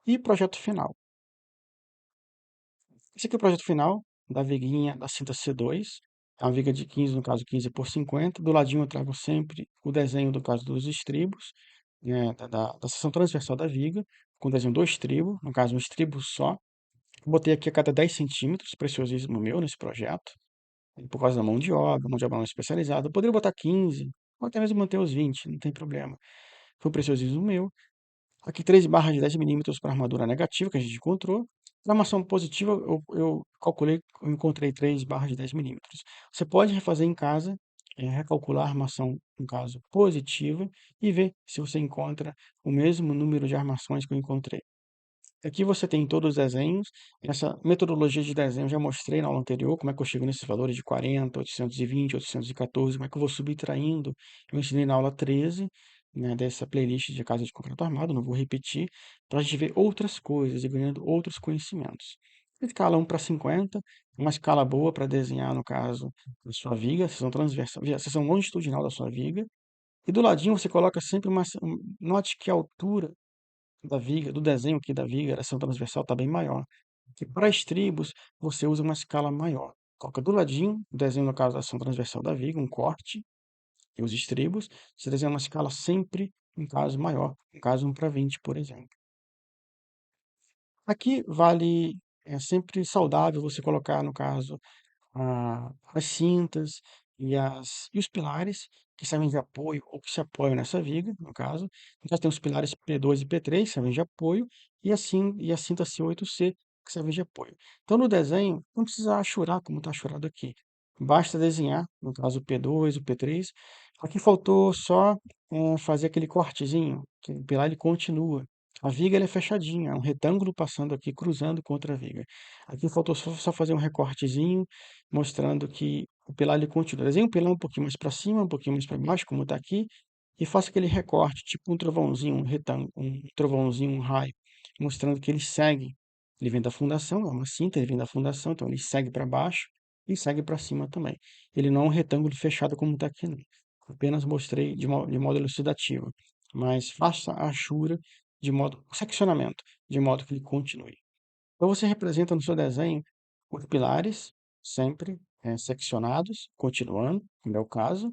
E projeto final. Esse aqui é o projeto final da viguinha da cinta C2. É uma viga de 15, no caso 15 por 50. Do ladinho eu trago sempre o desenho do caso dos estribos, né, da seção transversal da viga, com o desenho do estribo, no caso um estribo só. Botei aqui a cada 10 centímetros, preciosismo meu nesse projeto, por causa da mão de obra não especializada. Eu poderia botar 15, ou até mesmo manter os 20, não tem problema. Foi um preciosismo meu. Aqui 3 barras de 10 milímetros para armadura negativa, que a gente encontrou. Para armação positiva, eu calculei, eu encontrei 3 barras de 10 milímetros. Você pode refazer em casa, recalcular a armação, no caso, positiva, e ver se você encontra o mesmo número de armações que eu encontrei. Aqui você tem todos os desenhos. Essa metodologia de desenho eu já mostrei na aula anterior, como é que eu chego nesses valores de 40, 820, 814, como é que eu vou subtraindo. Eu ensinei na aula 13, né, dessa playlist de casa de concreto armado, não vou repetir, para a gente ver outras coisas e ganhando outros conhecimentos. Escala 1 para 50, uma escala boa para desenhar, no caso, a sua viga, a seção transversal, a seção longitudinal da sua viga. E do ladinho você coloca sempre note que a altura da viga, do desenho aqui da viga, a ação transversal está bem maior. E para estribos, você usa uma escala maior. Coloca do ladinho, o desenho no caso da ação transversal da viga, um corte, e os estribos, você desenha uma escala sempre em caso maior, em caso 1 para 20, por exemplo. Aqui vale, é sempre saudável você colocar, no caso, as cintas e os pilares que servem de apoio ou que se apoiam nessa viga, no caso. Então, tem os pilares P2 e P3 que servem de apoio e a cinta C8C que serve de apoio. Então, no desenho, não precisa achurar como está achurado aqui. Basta desenhar, no caso o P2, o P3. Aqui faltou só fazer aquele cortezinho, que o pilar ele continua. A viga ela é fechadinha, é um retângulo passando aqui, cruzando contra a viga. Aqui faltou só fazer um recortezinho, mostrando que o pilar ele continua. Desenha o pilar um pouquinho mais para cima, um pouquinho mais para baixo, como está aqui, e faça aquele recorte, tipo um trovãozinho, um retângulo, um trovãozinho, um raio, mostrando que ele segue. Ele vem da fundação, é uma cinta, ele vem da fundação, então ele segue para baixo e segue para cima também. Ele não é um retângulo fechado como está aqui, não. Apenas mostrei de modo elucidativo. mas faça a achura o seccionamento, de modo que ele continue. Então você representa no seu desenho os pilares, sempre seccionados, continuando, como é o caso,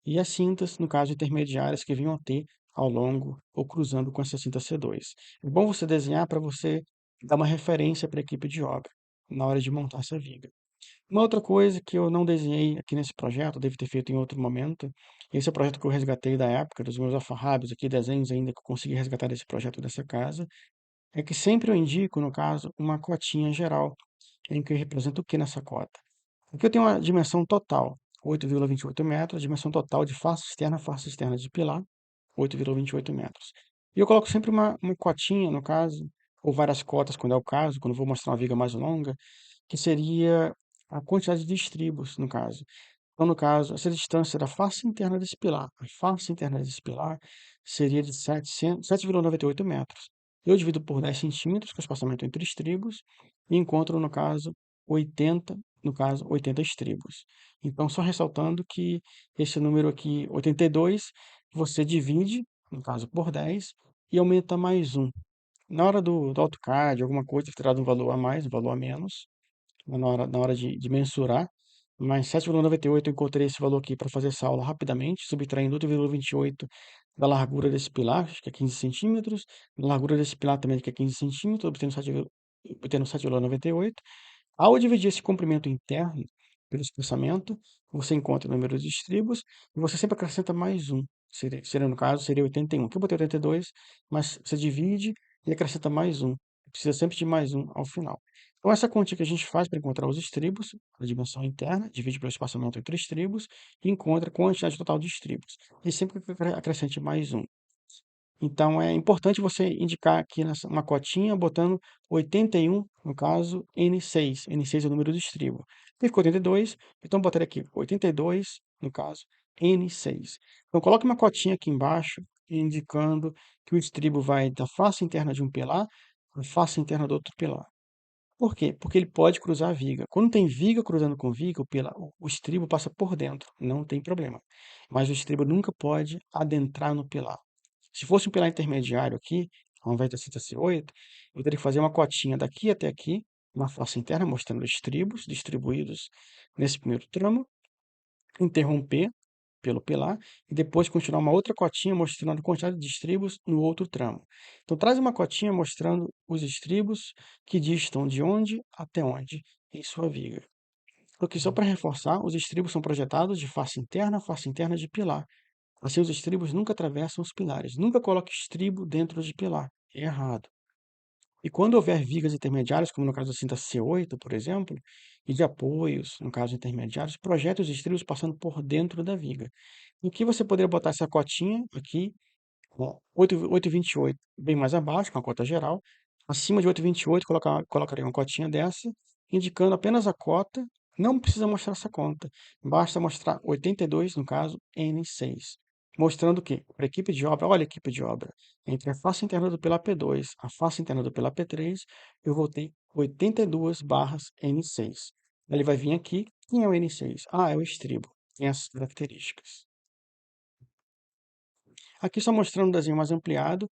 e as cintas, no caso intermediárias, que vinham a ter ao longo ou cruzando com essa cinta C2. É bom você desenhar para você dar uma referência para a equipe de obra na hora de montar essa viga. Uma outra coisa que eu não desenhei aqui nesse projeto, devo ter feito em outro momento, esse é o projeto que eu resgatei da época, dos meus alfarrábios aqui, desenhos ainda que eu consegui resgatar desse projeto dessa casa, é que sempre eu indico, no caso, uma cotinha geral, em que representa o que nessa cota? Aqui eu tenho uma dimensão total, 8,28 metros, dimensão total de face externa de pilar, 8,28 metros. E eu coloco sempre uma cotinha, no caso, ou várias cotas, quando é o caso, quando eu vou mostrar uma viga mais longa, que seria a quantidade de estribos, no caso. Então, no caso, essa distância da face interna desse pilar, a face interna desse pilar seria de 7,98 metros. Eu divido por 10 centímetros, que é o espaçamento entre estribos, e encontro, no caso, 80, no caso, 80 estribos. Então, só ressaltando que esse número aqui, 82, você divide, no caso, por 10 e aumenta mais um. Na hora do AutoCAD, alguma coisa, terá um valor a mais, um valor a menos, na hora de mensurar, mas 7,98 eu encontrei esse valor aqui para fazer essa aula rapidamente, subtraindo 8,28 da largura desse pilar, acho que é 15 centímetros, da largura desse pilar também, que é 15 centímetros, obtendo 7,98. Ao dividir esse comprimento interno pelo espaçamento, você encontra o número de estribos e você sempre acrescenta mais um. Seria, no caso, seria 81. Aqui eu botei 82, mas você divide e acrescenta mais um. Precisa sempre de mais um ao final. Então, essa continha que a gente faz para encontrar os estribos, a dimensão interna, divide pelo espaçamento entre estribos e encontra a quantidade total de estribos. E sempre acrescente mais um. Então, é importante você indicar aqui uma cotinha, botando 81, no caso, N6. N6 é o número do estribo. Ficou 82, então botaria aqui 82, no caso, N6. Então, coloque uma cotinha aqui embaixo, indicando que o estribo vai da face interna de um pilar à face interna do outro pilar. Por quê? Porque ele pode cruzar a viga. Quando tem viga cruzando com viga, o estribo passa por dentro, não tem problema. Mas o estribo nunca pode adentrar no pilar. Se fosse um pilar intermediário aqui, ao invés da cinta C8, eu teria que fazer uma cotinha daqui até aqui, uma face interna mostrando estribos distribuídos nesse primeiro tramo, interromper pelo pilar e depois continuar uma outra cotinha mostrando a quantidade de estribos no outro tramo. Então traz uma cotinha mostrando os estribos que distam de onde até onde em sua viga. Porque só para reforçar, os estribos são projetados de face interna de pilar. Assim, os estribos nunca atravessam os pilares. Nunca coloque estribo dentro de pilar. É errado. E quando houver vigas intermediárias, como no caso da cinta C8, por exemplo, e de apoios, no caso intermediários, projete os estribos passando por dentro da viga. Em que você poderia botar essa cotinha aqui, ó, 8,28, bem mais abaixo, com a cota geral. Acima de 8,28, colocaria uma cotinha dessa, indicando apenas a cota. Não precisa mostrar essa conta. Basta mostrar 82, no caso, N6. Mostrando o quê? Para a equipe de obra, olha a equipe de obra. Entre a face interna do pilar P2, a face interna do pilar P3, eu vou ter 82 barras N6. Ele vai vir aqui. Quem é o N6? Ah, é o estribo. Tem essas características. Aqui só mostrando um desenho mais ampliado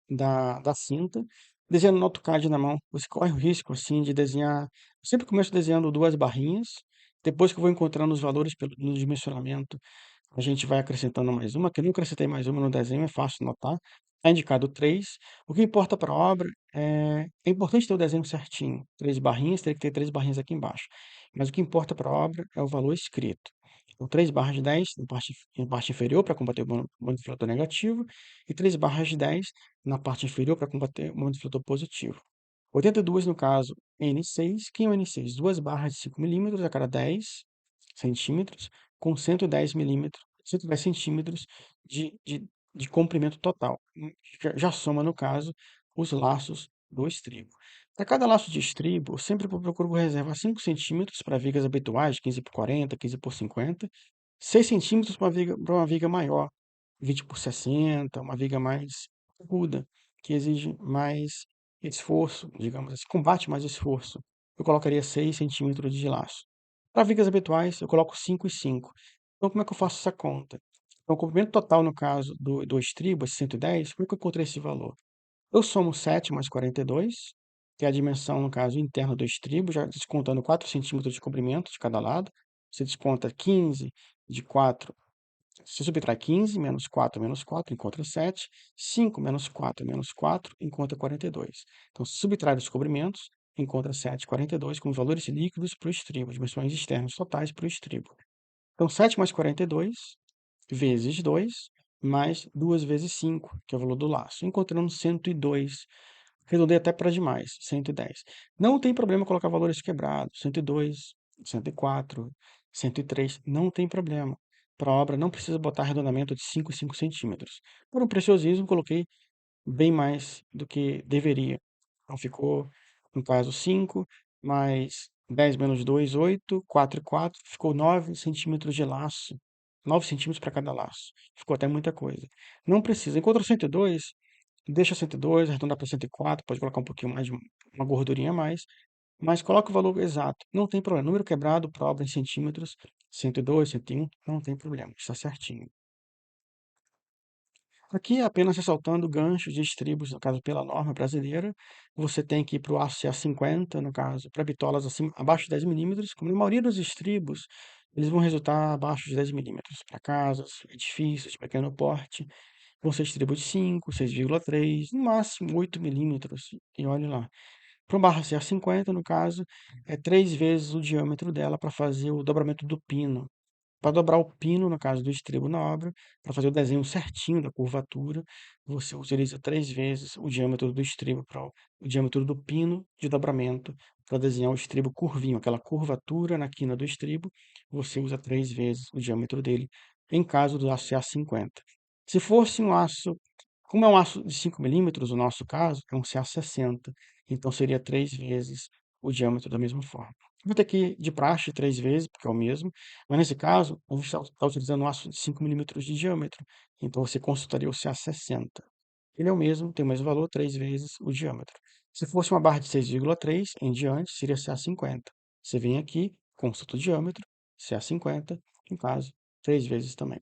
da cinta. Desenhando no AutoCAD na mão, você corre o risco assim de desenhar. Eu sempre começo desenhando duas barrinhas. Depois que eu vou encontrando os valores no dimensionamento, a gente vai acrescentando mais uma, que eu não acrescentei mais uma no desenho, é fácil notar. Está indicado 3. O que importa para a obra é importante ter o desenho certinho. Três barrinhas, teria que ter três barrinhas aqui embaixo. Mas o que importa para a obra é o valor escrito. Então, 3 barras de 10 na parte inferior para combater o momento inflator negativo e 3 barras de 10 na parte inferior para combater o momento inflator positivo. 82 no caso, N6. Quem é o N6? Duas barras de 5 milímetros a cada 10 centímetros, com 110 milímetros, 110 centímetros de comprimento total. Já soma, no caso, os laços do estribo. Para cada laço de estribo, eu sempre procuro reservar 5 centímetros para vigas habituais, 15 por 40, 15 por 50, 6 centímetros para uma viga maior, 20 por 60, uma viga mais aguda, que exige mais esforço, digamos assim, combate mais esforço. Eu colocaria 6 centímetros de laço. Para vigas habituais, eu coloco 5 e 5. Então, como é que eu faço essa conta? Então, o comprimento total, no caso do estribo, esse 110, como é que eu encontrei esse valor? Eu somo 7 mais 42, que é a dimensão, no caso, interna do estribo, já descontando 4 centímetros de comprimento de cada lado. Você desconta 15 de 4. Você subtrai 15 menos 4 encontra 7. 5 menos 4 encontra 42. Então, se subtrai os comprimentos, encontra 7 e 42 como valores líquidos para o estribo, dimensões externas totais para o estribo. Então, 7 mais 42 vezes 2 mais 2 vezes 5, que é o valor do laço. Encontramos 102. Arredondei até para demais, 110. Não tem problema colocar valores quebrados, 102, 104, 103, não tem problema. Para a obra não precisa botar arredondamento de 5 e 5 centímetros. Por um preciosismo, coloquei bem mais do que deveria. Então ficou, no caso, 5 mais 10 menos 2, 8, 4 e 4, ficou 9 centímetros de laço. 9 centímetros para cada laço. Ficou até muita coisa. Não precisa. Encontra 102, deixa 102, arredondar para 104, pode colocar um pouquinho mais, uma gordurinha a mais, mas coloca o valor exato. Não tem problema. Número quebrado, prova em centímetros, 102, 101, não tem problema. Está certinho. Aqui, apenas ressaltando ganchos de estribos, no caso, pela norma brasileira, você tem que ir para o aço CA50, no caso, para bitolas assim, abaixo de 10 milímetros. Como a maioria dos estribos, eles vão resultar abaixo de 10 milímetros. Para casas, edifícios de pequeno porte, vão ser estribos de 5, 6,3, no máximo 8 milímetros. E olhe lá. Para uma barra CA50, no caso, é 3 vezes o diâmetro dela para fazer o dobramento do pino. Para dobrar o pino, no caso do estribo na obra, para fazer o desenho certinho da curvatura, você utiliza 3 vezes o diâmetro do estribo para o diâmetro do pino de dobramento para desenhar o estribo curvinho, aquela curvatura na quina do estribo, você usa 3 vezes o diâmetro dele, em caso do aço CA50. Se fosse um aço, como é um aço de 5 milímetros, o nosso caso, é um CA60, então seria 3 vezes o diâmetro da mesma forma. Vou ter que ir de praxe 3 vezes, porque é o mesmo, mas nesse caso, a gente está utilizando um aço de 5 milímetros de diâmetro, então você consultaria o CA60. Ele é o mesmo, tem o mesmo valor, 3 vezes o diâmetro. Se fosse uma barra de 6,3 em diante, seria CA50. Você vem aqui, consulta o diâmetro, CA50, em caso, 3 vezes também.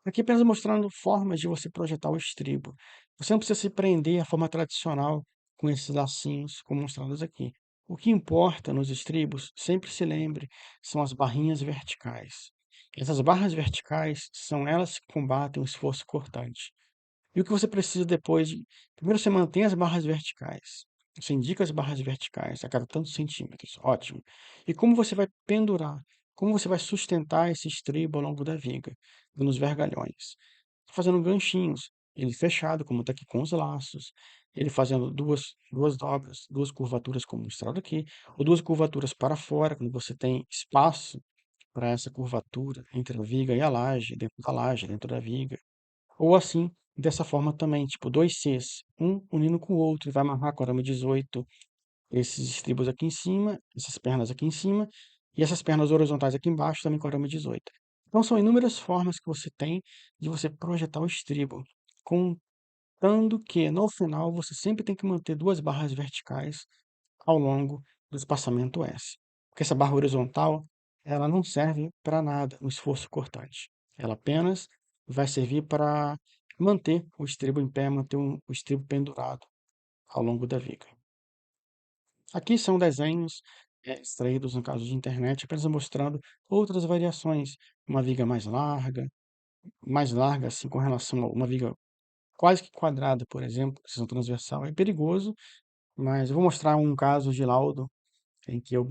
Aqui apenas mostrando formas de você projetar o estribo. Você não precisa se prender à forma tradicional com esses lacinhos, como mostrados aqui. O que importa nos estribos, sempre se lembre, são as barrinhas verticais. Essas barras verticais são elas que combatem o esforço cortante. E o que você precisa depois de... Primeiro você mantém as barras verticais. Você indica as barras verticais a cada tantos centímetros. Ótimo. E como você vai pendurar? Como você vai sustentar esse estribo ao longo da viga? Nos vergalhões. Fazendo ganchinhos. Ele fechado, como está aqui com os laços. Ele fazendo duas dobras, duas curvaturas, como mostrado aqui. Ou duas curvaturas para fora, quando você tem espaço para essa curvatura entre a viga e a laje, dentro da laje, dentro da viga. Ou assim, dessa forma também, tipo, dois Cs, um unindo com o outro, e vai amarrar com arame 18 esses estribos aqui em cima, essas pernas aqui em cima, e essas pernas horizontais aqui embaixo também com arame 18. Então, são inúmeras formas que você tem de você projetar o estribo, contando que, no final, você sempre tem que manter duas barras verticais ao longo do espaçamento S. Porque essa barra horizontal, ela não serve para nada no esforço cortante. Ela apenas vai servir para manter o estribo em pé, manter o estribo pendurado ao longo da viga. Aqui são desenhos extraídos, no caso de internet, apenas mostrando outras variações. Uma viga mais larga assim com relação a uma viga quase que quadrada, por exemplo, seção transversal. É perigoso, mas eu vou mostrar um caso de laudo em que eu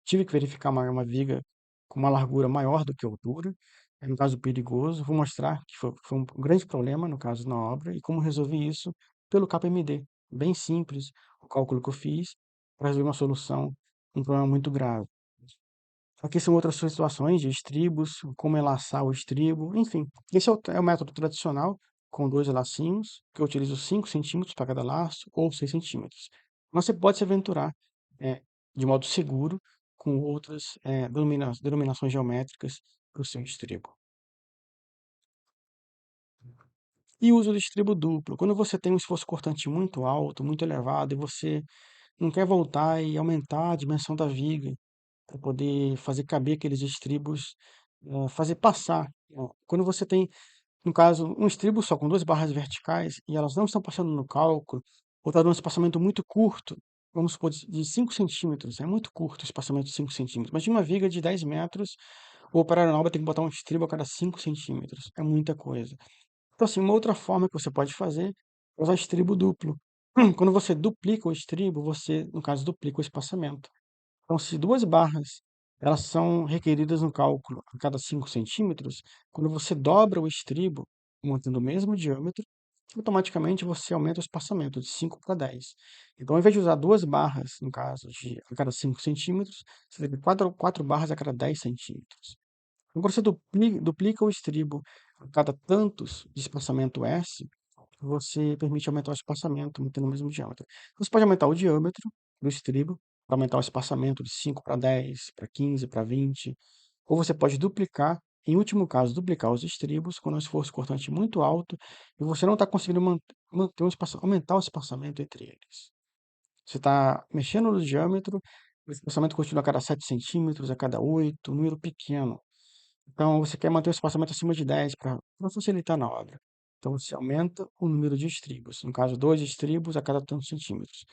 tive que verificar uma viga com uma largura maior do que a altura. É um caso perigoso. Vou mostrar que foi um grande problema, no caso, na obra, e como resolvi isso pelo KPMD. Bem simples o cálculo que eu fiz para resolver uma solução, um problema muito grave. Aqui são outras situações de estribos, como enlaçar o estribo, enfim. Esse é o método tradicional, com dois lacinhos, que eu utilizo 5 centímetros para cada laço, ou 6 centímetros. Mas você pode se aventurar é, de modo seguro com outras denominações geométricas para o seu estribo. E o uso do estribo duplo. Quando você tem um esforço cortante muito alto, muito elevado, e você não quer voltar e aumentar a dimensão da viga para poder fazer caber aqueles estribos fazer passar, quando você tem, no caso, um estribo só com 2 barras verticais e elas não estão passando no cálculo, ou está dando um espaçamento muito curto, vamos supor de 5 centímetros, é muito curto o espaçamento de 5 centímetros, mas de uma viga de 10 metros, o operário nobre tem que botar um estribo a cada 5 centímetros, é muita coisa. Então, assim, uma outra forma que você pode fazer é usar estribo duplo. Quando você duplica o estribo, você, no caso, duplica o espaçamento. Então, se 2 barras elas são requeridas no cálculo a cada 5 centímetros, quando você dobra o estribo, mantendo o mesmo diâmetro, automaticamente você aumenta o espaçamento de 5 para 10. Então, ao invés de usar 2 barras, no caso, a cada 5 centímetros, você tem 4 barras a cada 10 centímetros. Quando você duplica o estribo a cada tantos de espaçamento S, você permite aumentar o espaçamento, mantendo o mesmo diâmetro. Você pode aumentar o diâmetro do estribo, para aumentar o espaçamento de 5 para 10, para 15, para 20. Ou você pode duplicar, em último caso, duplicar os estribos quando o esforço cortante é muito alto e você não está conseguindo manter aumentar o espaçamento entre eles. Você está mexendo no diâmetro, o espaçamento continua a cada 7 centímetros, a cada 8, um número pequeno. Então, você quer manter o espaçamento acima de 10 para facilitar na obra. Então, você aumenta o número de estribos. No caso, 2 estribos a cada tantos centímetros.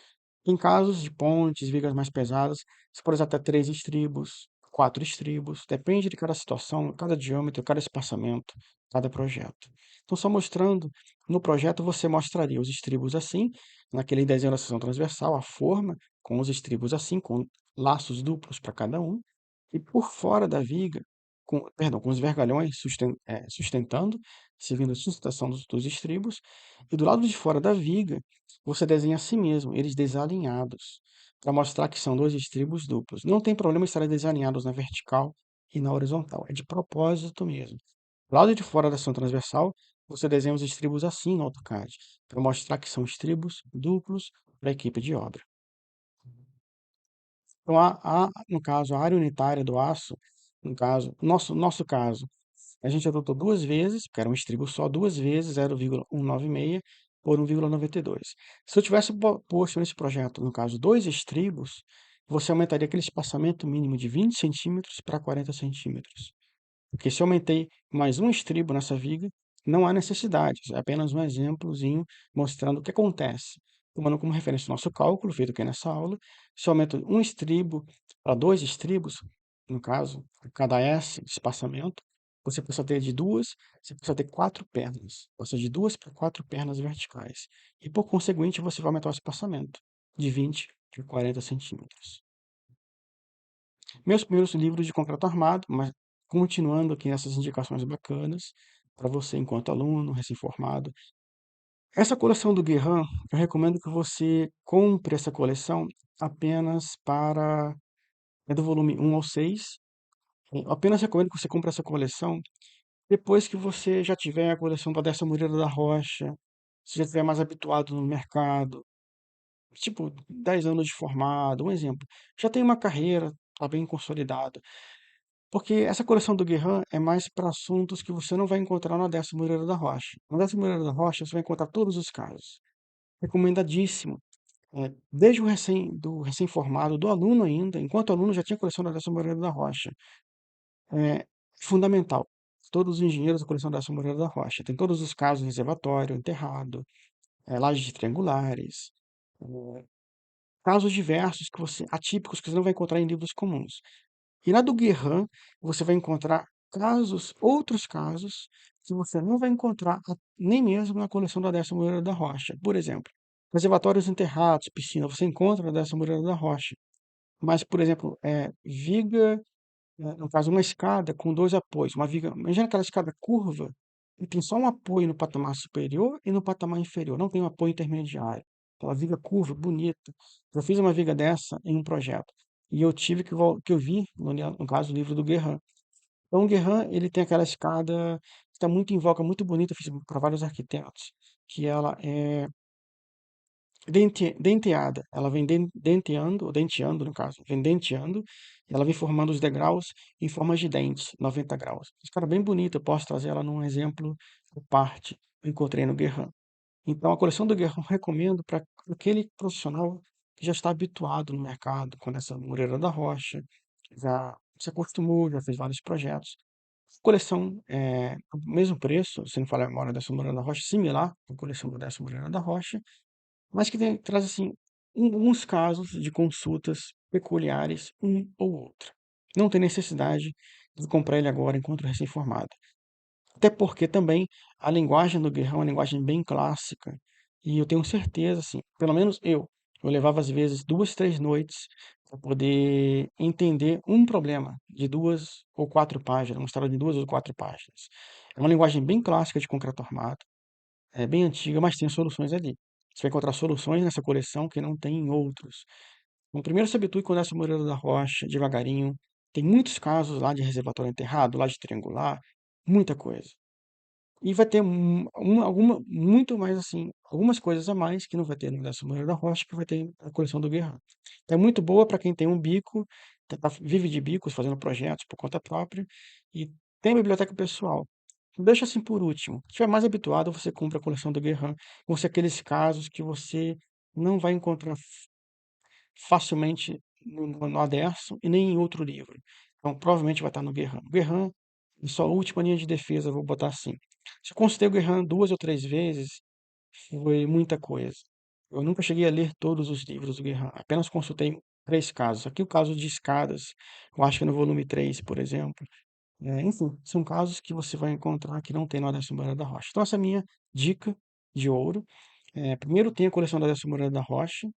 Em casos de pontes, vigas mais pesadas, você pode usar até 3 estribos, 4 estribos. Depende de cada situação, cada diâmetro, cada espaçamento, cada projeto. Então, só mostrando, no projeto você mostraria os estribos assim, naquele desenho da seção transversal, a forma, com os estribos assim, com laços duplos para cada um. E por fora da viga, com os vergalhões sustentando, servindo a sustentação dos estribos, e do lado de fora da viga, você desenha assim mesmo, eles desalinhados, para mostrar que são 2 estribos duplos. Não tem problema estarem desalinhados na vertical e na horizontal, é de propósito mesmo. Do lado de fora da seção transversal, você desenha os estribos assim no AutoCAD, para mostrar que são estribos duplos para a equipe de obra. Então, no caso, a área unitária do aço, no caso, nosso caso, a gente adotou 2 vezes, porque era um estribo só, 2 vezes 0,196 por 1,92. Se eu tivesse posto nesse projeto, no caso, 2 estribos, você aumentaria aquele espaçamento mínimo de 20 centímetros para 40 centímetros. Porque se eu aumentei mais um estribo nessa viga, não há necessidade. É apenas um exemplozinho mostrando o que acontece. Tomando como referência o nosso cálculo, feito aqui nessa aula, se eu aumento um estribo para 2 estribos, no caso, a cada S de espaçamento, você passa a ter de 2, você passa a ter 4 pernas. Passa de 2 para 4 pernas verticais. E, por conseguinte, você vai aumentar o espaçamento de 20 para 40 centímetros. Meus primeiros livros de concreto armado, mas continuando aqui essas indicações bacanas para você enquanto aluno, recém-formado. Essa coleção do Guerrin, eu recomendo que você compre essa coleção apenas para é do volume 1 ao 6. Eu apenas recomendo que você compre essa coleção depois que você já tiver a coleção da Dessa Moreira da Rocha, se já estiver mais habituado no mercado, tipo 10 anos de formado, um exemplo. Já tem uma carreira, está bem consolidado. Porque essa coleção do Guerrin é mais para assuntos que você não vai encontrar na Décio Moreira da Rocha. Na Décio Moreira da Rocha você vai encontrar todos os casos. Recomendadíssimo. Desde do recém-formado, do aluno ainda, enquanto aluno já tinha coleção da Décio Moreira da Rocha. É fundamental. Todos os engenheiros da coleção da Décio Moreira da Rocha. Tem todos os casos, reservatório, enterrado, lajes triangulares, eh, casos diversos atípicos que você não vai encontrar em livros comuns. E na do Guerrin, você vai encontrar outros casos, que você não vai encontrar nem mesmo na coleção da Décio Moreira da Rocha. Por exemplo, reservatórios enterrados, piscina, você encontra na Décio Moreira da Rocha. Mas, por exemplo, viga, no caso, uma escada com 2 apoios, uma viga, imagina aquela escada curva, e tem só um apoio no patamar superior e no patamar inferior, não tem um apoio intermediário. Aquela viga curva, bonita. Eu fiz uma viga dessa em um projeto. E eu tive que eu vi, no caso, o livro do Guerrin. Então, o Guerrin, ele tem aquela escada que está muito em voga, muito bonita, fiz para vários arquitetos, que ela é denteada. Ela vem denteando, ou denteando, no caso, vem denteando, e ela vem formando os degraus em formas de dentes, 90 graus. Escada bem bonita, eu posso trazer ela num exemplo à parte, eu encontrei no Guerrin. Então, a coleção do Guerrin eu recomendo para aquele profissional que já está habituado no mercado, com essa Moreira da Rocha, que já se acostumou, já fez vários projetos. Coleção, o mesmo preço, se não falar a memória, dessa Moreira da Rocha, similar à coleção do Décio Moreira da Rocha, mas que traz, assim, alguns casos de consultas peculiares, um ou outro. Não tem necessidade de comprar ele agora enquanto recém-formado. Até porque também a linguagem do Guerrão é uma linguagem bem clássica, e eu tenho certeza, assim, pelo menos eu levava às vezes 2, 3 noites para poder entender um problema de 2 ou 4 páginas, uma história de 2 ou 4 páginas. É uma linguagem bem clássica de concreto armado, é bem antiga, mas tem soluções ali. Você vai encontrar soluções nessa coleção que não tem em outros. Então, primeiro se habitue com essa Moreira da Rocha, devagarinho. Tem muitos casos lá de reservatório enterrado, lá de triangular, muita coisa. E vai ter muito mais assim, algumas coisas a mais que não vai ter no Décio Moreira da Rocha, que vai ter na coleção do Guerra. É muito boa para quem tem um bico, vive de bicos, fazendo projetos por conta própria, e tem biblioteca pessoal. Deixa assim por último. Se estiver mais habituado, você compra a coleção do Guerra, vão ser aqueles casos que você não vai encontrar facilmente no Aderson e nem em outro livro. Então, provavelmente vai estar no Guerran. Guerran, em sua última linha de defesa, vou botar assim. Se eu consultei o Guerran 2 ou 3 vezes, foi muita coisa. Eu nunca cheguei a ler todos os livros do Guerran, apenas consultei 3 casos. Aqui o caso de escadas, eu acho que no volume 3, por exemplo. Enfim, são casos que você vai encontrar que não tem no Aderson Moreira da Rocha. Então, essa é a minha dica de ouro. Primeiro tem a coleção da Aderson Moreira da Rocha,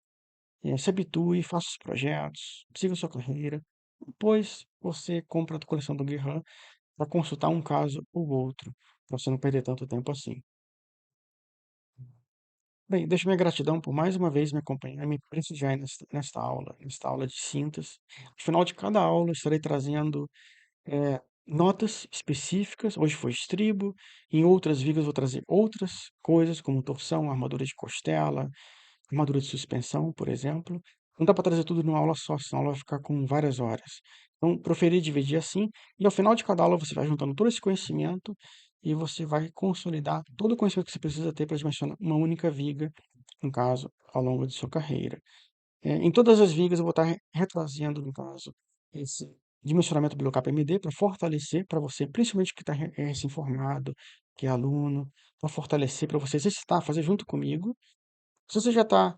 se habitue, faça os projetos, siga sua carreira. Depois você compra a coleção do Guerran para consultar um caso ou outro, para você não perder tanto tempo assim. Bem, deixo minha gratidão por mais uma vez me acompanhar e me prestigiar nesta aula de cintas. No final de cada aula, estarei trazendo notas específicas. Hoje foi estribo, em outras vigas vou trazer outras coisas, como torção, armadura de costela, armadura de suspensão, por exemplo. Não dá para trazer tudo numa aula só, senão a aula vai ficar com várias horas. Então, preferi dividir assim, e ao final de cada aula você vai juntando todo esse conhecimento e você vai consolidar todo o conhecimento que você precisa ter para dimensionar uma única viga, no caso, ao longo de sua carreira. Em todas as vigas eu vou estar retrazendo, no caso, esse dimensionamento Bilocap MD para fortalecer para você, principalmente que está recém-formado, que é aluno, para fortalecer, para você exercitar, fazer junto comigo. Se você já está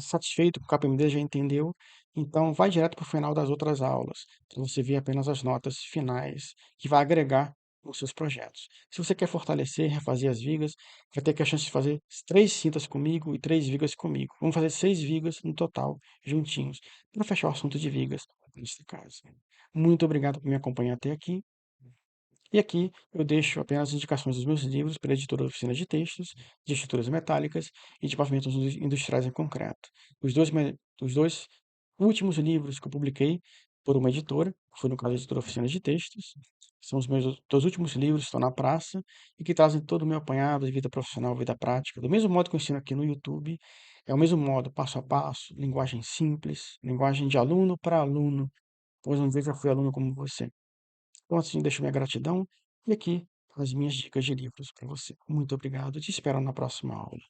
satisfeito com o KPMG, já entendeu, então vai direto para o final das outras aulas, para você ver apenas as notas finais que vai agregar nos seus projetos. Se você quer fortalecer, refazer as vigas, vai ter que a chance de fazer 3 cintas comigo e 3 vigas comigo. Vamos fazer 6 vigas no total, juntinhos, para fechar o assunto de vigas, nesse caso. Muito obrigado por me acompanhar até aqui. E aqui eu deixo apenas indicações dos meus livros pela editora Oficina de Textos, de estruturas metálicas e de pavimentos industriais em concreto. Os dois últimos livros que eu publiquei por uma editora, que foi no caso a editora Oficina de Textos, são os meus 2 últimos livros que estão na praça e que trazem todo o meu apanhado de vida profissional, vida prática. Do mesmo modo que eu ensino aqui no YouTube, é o mesmo modo, passo a passo, linguagem simples, linguagem de aluno para aluno, pois um dia já fui aluno como você. Então, assim, deixo minha gratidão e aqui as minhas dicas de livros para você. Muito obrigado. Te espero na próxima aula.